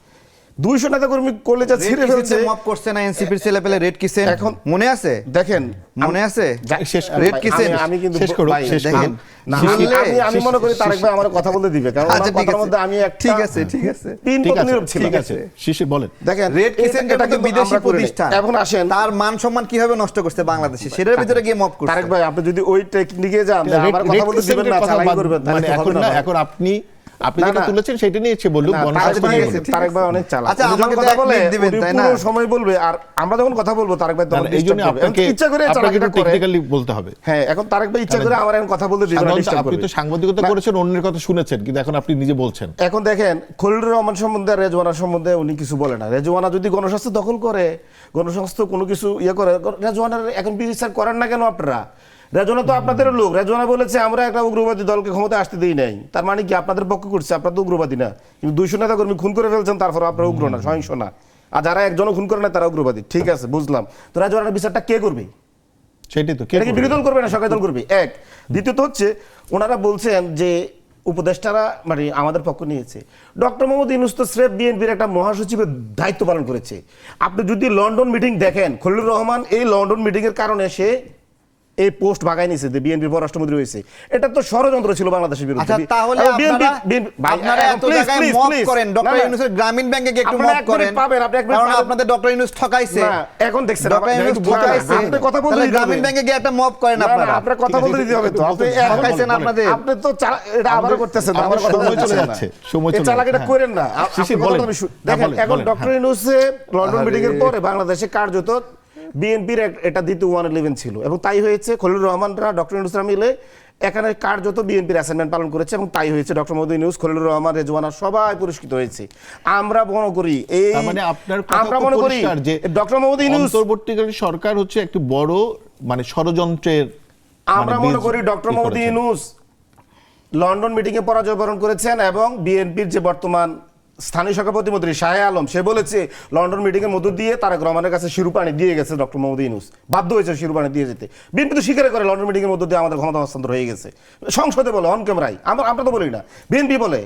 200 নেতা কর্মী কলেজে ছিঁড়ে ফেলছে।
মপ করছে না এনসিপির ছেলেপেলে রেড কিসেন,
এখন
মনে আছে?
দেখেন
মনে আছে?
শেষ করুন।
রেড কিসেন
আমি কিন্তু
শেষ করুন,
ভাই,
শেষ
দেখেন,
করুন।
না,
শিশির-
আমি মনে করি তারেক ভাই আমার কথা বলতে দিবে, কারণ
আচ্ছা,
আমার
ঠিক
কথার
আছে।
মধ্যে আমি একটা
ঠিক আছে, ঠিক আছে।
পিন
ঠিক
পতন
আছে,
নীরব ছিল।
ঠিক আছে, শিশির বলেন।
দেখেন
রেড কিসেন
এটা কিন্তু
বিদেশি
আমরা করি নাই।
প্রতিষ্ঠান,
এখন আসেন
তার মান সম্মান কিভাবে নষ্ট করছে বাংলাদেশে, সেটার ভিতরে গিয়ে মপ করছে।
তারেক ভাই, আপনি যদি ওই টেকনিকে যান,
রেড-
আমার কথা
রেড
বলতে দিবেন
ক্রিসেন্টের
না,
কথা
চালাই
বাদ-
করবেন, তাহলে
মানে
তো
এখন
হবে
না,
ভাই।
এখন আপনি
না,
যেটা
না।
তুলেছেন সেটা নিয়ে ইচ্ছে বলুক,
না,
গণস্বাস্থ্য
তারেক
নিয়ে
ভাই-
বলুক।
তারেক ভাই অনেক চালাক।
আচ্ছা,
উনি যখন
আমাকে তো
কথা
এক
বলে,
মিনিট দিবেন,
উনি
তাই
পুরো
না?
সময় বলবে, আর আমরা যখন কথা বলবো তারেক ভাই
না,
তখন
না, এই জন্য
disturb করবে।
আপনাকে
ইচ্ছা করে
আপনাকে
চালাকিটা
একটু
করে।
টেকনিক্যালি বলতে হবে।
হ্যাঁ, এখন তারেক ভাই ইচ্ছা করে আমার এখন কথা বলতে দিবে না,
সাধারণত
disturb
আপনি
করবে।
তো সাংবাদিকতা
না,
করেছেন, অন্যের কথা শুনেছেন, কিন্তু এখন আপনি নিজে বলছেন।
এখন দেখেন খলিলুর রহমান সম্বন্ধে, রেজওয়ানা সম্বন্ধে উনি কিছু বলে না। রেজওয়ানা যদি গণস্বাস্থ্য দখল করে, গণস্বাস্থ্য কোনো কিছু করে, রেজওয়ানার এখন বিচার করেন না কেন আপনারা? রেজওয়ানা তো আপনাদের লোক। রেজওয়ানা বলেছে আমরা একটা উগ্রবাদী দলকে ক্ষমতা আসতে দিই নাই। তার মানে কি আপনাদের পক্ষ করছে? আপনারা তো উগ্রবাদী না, কিন্তু 200 নেতা কর্মী খুন করে ফেলছেন, তারপর আপনারা উগ্র না, সহিংস না। আর যারা একজনও খুন করে না তারা উগ্রবাদী। ঠিক আছে, বুঝলাম। তো রেজওয়ানার বিচারটা কে করবে?
সেটাই তো, কে
এটা কি
করবে?
বিরোধী দল করবে না সরকারি দল করবে? এক। দ্বিতীয়ত হচ্ছে, ওনারা বলছেন যে উপদেষ্টারা মানে আমাদের পক্ষ নিয়েছে। ডক্টর মোহাম্মদ ইউনূস তো স্রেফ বিএনপির একটা মহাসচিবের দায়িত্ব পালন করেছে। আপনি যদি লন্ডন মিটিং দেখেন, খলিলুর রহমান এই লন্ডন মিটিং এর কারণে সে এই পোস্ট ভাগায় নিয়েছে যে বিএনপির পররাষ্ট্রমন্ত্রী হয়েছে। এটা তো ষড়যন্ত্র ছিল বাংলাদেশের বিরুদ্ধে।
আচ্ছা, তাহলে
এবং BNP
আপনারা এত জায়গায় মপ করেন, ডক্টর ইউনূসের গ্রামীণ ব্যাংকে গিয়ে একটু মপ করেন, কারণ আপনাদের ডক্টর ইউনূস ঠকাইছে।
এখন দেখছেন
ডক্টর ইউনূস ঠকাইছে,
আপনি কথা বলতে
তাহলে
দিতে
গ্রামীণ
হবে।
ব্যাংকে গিয়ে একটা মপ করেন
না, না,
আপনারা।
আপনার কথা বলতে দিতে হবে তো। আপনি
ঠকাইছেন আপনাদের।
আপনি তো এটা আবারও করতেছেন, আমার কথা
সময় চলে
বলছেন না।
যাচ্ছে, সময়
এই
চলে
চালাকিটা
যাচ্ছে,
করেন না।
শিশির
আপনার
বলেন।
কথা আমি
না,
দেখেন,
বলেন,
এখন
বলেন,
ডক্টর
হ্যাঁ।
ইউনূসে লন্ডন মিটিং এর পরে বাংলাদেশে কার্যত বিএনপির এটা দ্বিতীয় 111 ছিল, এবং তাই হয়েছে। খলিলুর রহমানরা ডক্টর ইউনূসরা মিলে এখানে কার্যত বিএনপির অ্যাসাইনমেন্ট পালন করেছে, এবং তাই হয়েছে। ডক্টর মোহাম্মদ ইউনূস, খলিলুর রহমান, রেজওয়ানা সবাই পুরস্কৃত হয়েছে। আমরা মনে করি এই
তার মানে আপনার কথা
আমরা
খুব
মনে করি
পরিষ্কার যে
ডক্টর মোহাম্মদ ইউনূস,
অন্তর্বর্তীকালীন সরকার হচ্ছে একটি বড় মানে ষড়যন্ত্রের
আমরা মনে করি doctor Mohammad Yunus London meeting এ পরাজয় বরণ করেছেন, এবং বিএনপির যে বর্তমান স্থানীয় শাখা প্রতিমন্ত্রী শাহে আলম, সে বলেছে লন্ডন মিটিং এর মধ্য দিয়ে তারেক রহমানের কাছে শিরোপানি দিয়ে গেছে ডক্টর মোহাম্মদ ইউনূস, বাধ্য হয়েছে শিরোপানি দিয়ে যেতে। বিএনপি তো স্বীকার করে লন্ডন মিটিং এর মধ্য দিয়ে আমাদের ক্ষমতা হস্তান্তর হয়ে গেছে। সংসদে বলে, অন ক্যামেরায়, আমরা তো বলি না, বিএনপি বলে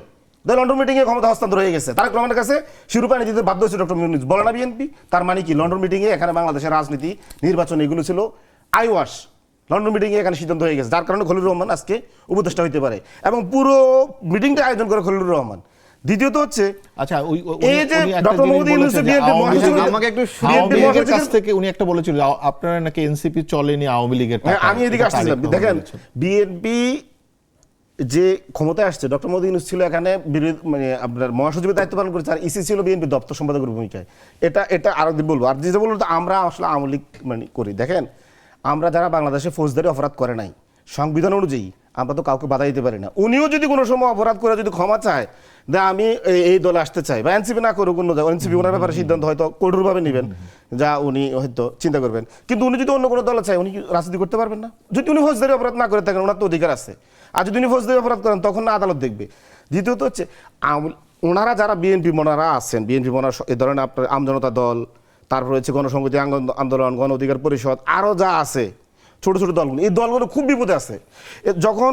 লন্ডন মিটিং এ ক্ষমতা হস্তান্তর হয়ে গেছে, তারেক রহমানের কাছে শিরোপানি দিতে বাধ্য হয়েছে ডক্টর ইউনূস, বলে না বিএনপি? তার মানে কি লন্ডন মিটিং এ এখানে বাংলাদেশের রাজনীতি, নির্বাচন এগুলো ছিল আইওয়াশ। লন্ডন মিটিং এ এখানে সিদ্ধান্ত হয়ে গেছে, যার কারণে খলিলুর রহমান আজকে উপদেষ্টা হইতে পারে, এবং পুরো মিটিংটা আয়োজন করে খলিলুর রহমান। দ্বিতীয়ত হচ্ছে,
আচ্ছা,
এই যে ডক্টর মোহাম্মদ ইউনূসের বিএনপির মহাসচিব,
আমাকে একটু
বিএনপির
আওয়ামী লীগের কাছ
মহাসচিব,
থেকে উনি একটা বলেছিল, আপনারা নাকি এনসিপি চলেনি আওয়ামী লীগের
হ্যাঁ,
টাকায়।
আমি এদিকে
এটা
আসতেছিলাম।
তারেক রহমান
দেখেন,
বলেছেন।
বিএনপি যে ক্ষমতায় আসছে, ডক্টর মোহাম্মদ ইউনূস ছিল এখানে মানে আপনার মহাসচিবের দায়িত্ব পালন করেছে, আর ইসি ছিল বিএনপি দপ্তর সম্পাদকের ভূমিকায়। এটা আরো দিন বলবো। আর যেটা বলবো, আমরা আসলে আওয়ামী লীগ মানে করি। দেখেন, আমরা যারা বাংলাদেশে ফৌজদারি অপরাধ করে নাই, সংবিধান অনুযায়ী আমরা তো কাউকে বাধা দিতে পারি না। উনিও যদি কোনো সময় অপরাধ করে যদি ক্ষমা চায় যে আমি এই দলে আসতে চাই, বা এনসিপি না করুক অন্য, এনসিপি ওনার ব্যাপারে সিদ্ধান্ত হয়তো কঠোরভাবে নেবেন, যা উনি হয়তো চিন্তা করবেন, কিন্তু উনি যদি অন্য কোনো দলে চায়, উনি কি রাজনীতি করতে পারবেন না? যদি উনি ফৌজদারি অপরাধ না করে থাকেন, ওনার তো অধিকার আছে। আর যদি উনি ফৌজদারি অপরাধ করেন, তখন না আদালত দেখবে। দ্বিতীয়ত হচ্ছে, ওনারা যারা বিএনপি মনারা আছেন, বিএনপি মনার এ ধরনের আপনার আমজনতা দল, তারপর হচ্ছে গণসংহতি আন্দোলন, গণ অধিকার পরিষদ, আরও যা আছে ছোট ছোট দলগুলো, এই দলগুলো খুব বিপদে আছে। যখন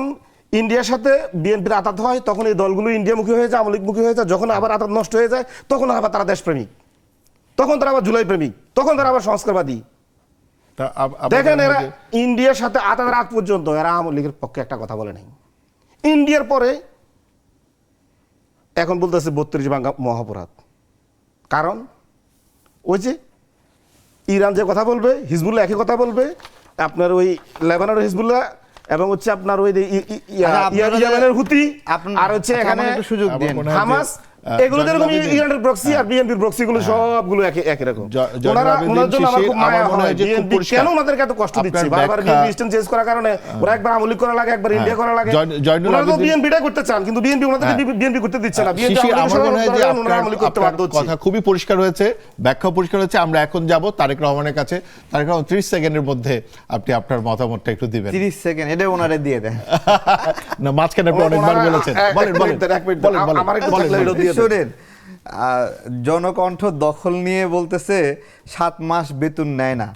ইন্ডিয়ার সাথে বিএনপির আঘাত হয়, তখন এই দলগুলো ইন্ডিয়ামুখী হয়ে যায়, আওয়ামী লীগমুখী হয়ে যায়। যখন আবার আঘাত নষ্ট হয়ে যায়, তখন আবার তারা দেশপ্রেমিক, তখন তারা আবার জুলাই প্রেমিক, তখন তারা আবার সংস্কারবাদী।
তা
দেখেন, এরা ইন্ডিয়ার সাথে আঘাতের আগ পর্যন্ত এরা আওয়ামী লীগের পক্ষে একটা কথা বলে নাই। ইন্ডিয়ার পরে এখন বলতেছে 32 ভাঙা মহাপরাধ। কারণ ওই যে ইরান যে কথা বলবে, হিজবুল্লাহ একই কথা বলবে, আপনার ওই লেবাননের হিজবুল্লাহ, এবং হচ্ছে আপনার ওই ইয়ামেনের হুতি, আর হচ্ছে এখানে
সুযোগ দিন
হামাস, এগুলো যেরকম ইরানের প্রক্সি আর বিএনপির প্রক্সি, গুলো সবগুলো একই রকম। ওনার জন্য আমার খুব মায়া হয়, বিএনপি কেন ওনাদেরকে এত কষ্ট দিচ্ছে? বারবার বিএনপি স্ট্যান্ড চেঞ্জ করার কারণে ওরা একবার আওয়ামী লীগ করা লাগে, একবার ইন্ডিয়া করা লাগে। ওনারা তো বিএনপিটা করতে চান, কিন্তু বিএনপি ওনাদেরকে বিএনপি করতে দিচ্ছে না। বিএনপি
কথা খুবই পরিষ্কার হয়েছে, ব্যাখ্যা পরিষ্কার হয়েছে। আমরা এখন যাব তারেক রহমানের কাছে। তারেক রহমান, 30 সেকেন্ডের মধ্যে আপনি আপনার মতামতটা একটু দিবেন।
30 সেকেন্ড এটা ওনারে দিয়ে দেন
না, মাঝখানে আপনি অনেকবার বলেছেন। বলেন।
শুনেন, জনকণ্ঠ দখল নিয়ে বলতেছে 7 মাস বেতন নেয় না।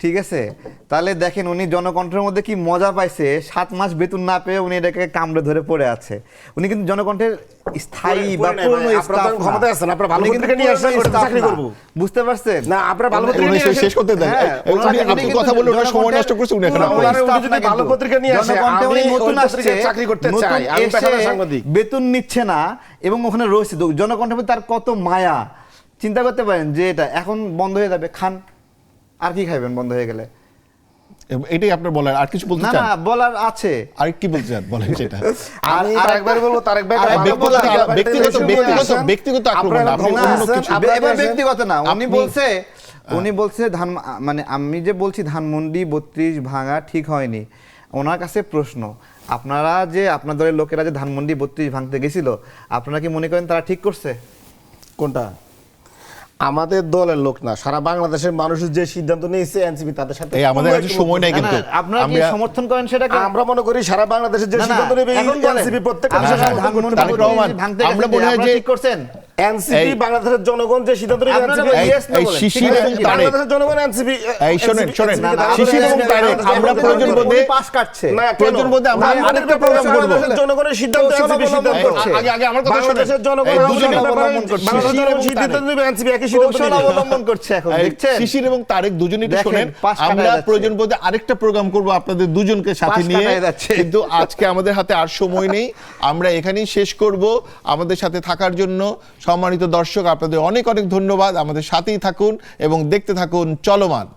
ঠিক আছে, তাহলে দেখেন উনি জনকণ্ঠের মধ্যে কি মজা পাইছে, 7 মাস বেতন না পেয়ে উনি এটাকে কামড়ে ধরে পড়ে আছে। উনি কিন্তু জনকণ্ঠের স্থায়ী বা পূর্ণ স্টাফ না।
ক্ষমতায় আছেন, আপনারা ভালো
উনি কিন্তু
পত্রিকা নিয়ে আসেন,
পূর্ণ
ওটা
staff
চাকরি
না।
করবো।
বুঝতে পারছেন?
না, আপনারা ভালো পত্রিকা
উনি
নিয়ে আসেন।
শেষ করতে দেন।
হ্যাঁ,
এই
ওনারা
আপনি
কিন্তু
কথা বলে ওনার সময় নষ্ট করছে, উনি এখন
জনকণ্ঠের
আবার-
ওনারা
staff
যদি
না
ভালো
কিন্তু।
পত্রিকা নিয়ে আসে,
জনকণ্ঠে
আমি
উনি
ওই
নতুন
পত্রিকায়
আসছে,
চাকরি করতে
নতুন
চাই, আমি
এসে
পেশাদার সাংবাদিক।
বেতন নিচ্ছে না এবং ওখানে রয়েছে জনকণ্ঠের প্রতি তার কত মায়া। চিন্তা করতে পারেন যে এটা এখন বন্ধ হয়ে যাবে, খান আর কি খাইবেন বন্ধ হয়ে গেলে?
এটাই আপনার বলার, আর কিছু বলতে
না
চান?
না, বলার আছে।
আর কি বলতে চান বলেন সেটা।
আমি
আর
আরেকবার বলবো, তারেক ভাই,
আর
ভালো
ব্যক্তিগত
পত্রিকা
আলাপ-
বাড়িতে
ব্যক্তিগত-
এসে
ব্যক্তিগত-
বলে আসেন।
ব্যক্তিগত আক্রমণ না,
আপনারা
আপনি
ক্ষমতায়
অন্য
আছেন,
কিছু-
আপনারা
এবার
আসেন।
ব্যক্তিগত না, উনি
আপনি-
বলছে মানে আমি যে বলছি ধানমন্ডি 32 ভাঙা ঠিক হয়নি, ওনার কাছে প্রশ্ন, আপনারা যে আপনার দলের লোকেরা যে ধানমন্ডি 32 ভাঙতে গেছিল, আপনারা কি মনে করেন তারা ঠিক করছে?
কোনটা? আমাদের দলের লোক না, সারা বাংলাদেশের মানুষের যে সিদ্ধান্ত নিয়েছে এনসিপি তাদের সাথে
এই আমাদের কাছে সময় নাই
না,
কিন্তু
না, আপনারা কি
আমরা-
সমর্থন করেন সেটাকে?
আমরা মনে করি সারা বাংলাদেশের যে
না, না,
সিদ্ধান্ত নেবে
এখন বলেন,
এনসিপি প্রত্যেকটা
আপনারা
বিষয়ে সমর্থন
ধানমন্ডি
করতে পারে।
তারেক রহমান,
32 ভাঙতে
আমরা
গেছেন,
মনে হয়
আপনারা
যে-
ঠিক করছেন?
এনসিপি
এই-
বাংলাদেশের জনগণ যে সিদ্ধান্ত নেবে
আপনারা
এনসিপি
বলেন, yes না
এই
বলেন,
শিশির
ঠিক আছে
এবং
কি?
তারেক-
বাংলাদেশের জনগণ এনসিপি
এই শোনেন, শোনেন,
না, না,
শিশির এবং
আপনারা
তারেক,
আপনারা
আমরা
আপনারা
প্রয়োজন
আপনারা
বোধে-
পাশ কাটছে।
না, কেন?
প্রয়োজন বোধে আমরা
না,
আরেকটা প্রোগ্রাম করব।
জনগণের সিদ্ধান্ত
কৌশল
এনসিপি সিদ্ধান্ত
অবলম্বন
করছে।
করছে।
আগে আমার কথা শোনেন।
বাংলাদেশের জনগণ
এই দুজনে
অবলম্বন করছে।
বাংলাদেশের
শিশির
জনগণ
এবং
সিদ্ধান্ত
তারেক।
নেবে এনসিপি একই সিদ্ধান্ত
কৌশল
নেবে।
অবলম্বন করছে এখন,
এই
দেখছেন?
শিশির এবং তারেক দুজনে একটু
দেখেন,
শোনেন,
পাশ কাটায়
আমরা
যাচ্ছে।
প্রয়োজন বোধে আরেকটা প্রোগ্রাম করব আপনাদের দুজনকে সাথে
পাশ
নিয়ে,
কাটায় যাচ্ছে।
কিন্তু আজকে আমাদের হাতে আর সময় নেই, আমরা এখানেই শেষ করব। আমাদের সাথে থাকার জন্য সম্মানিত দর্শক, আপনাদের অনেক অনেক ধন্যবাদ। আমাদের সাথেই থাকুন এবং দেখতে থাকুন চলমান।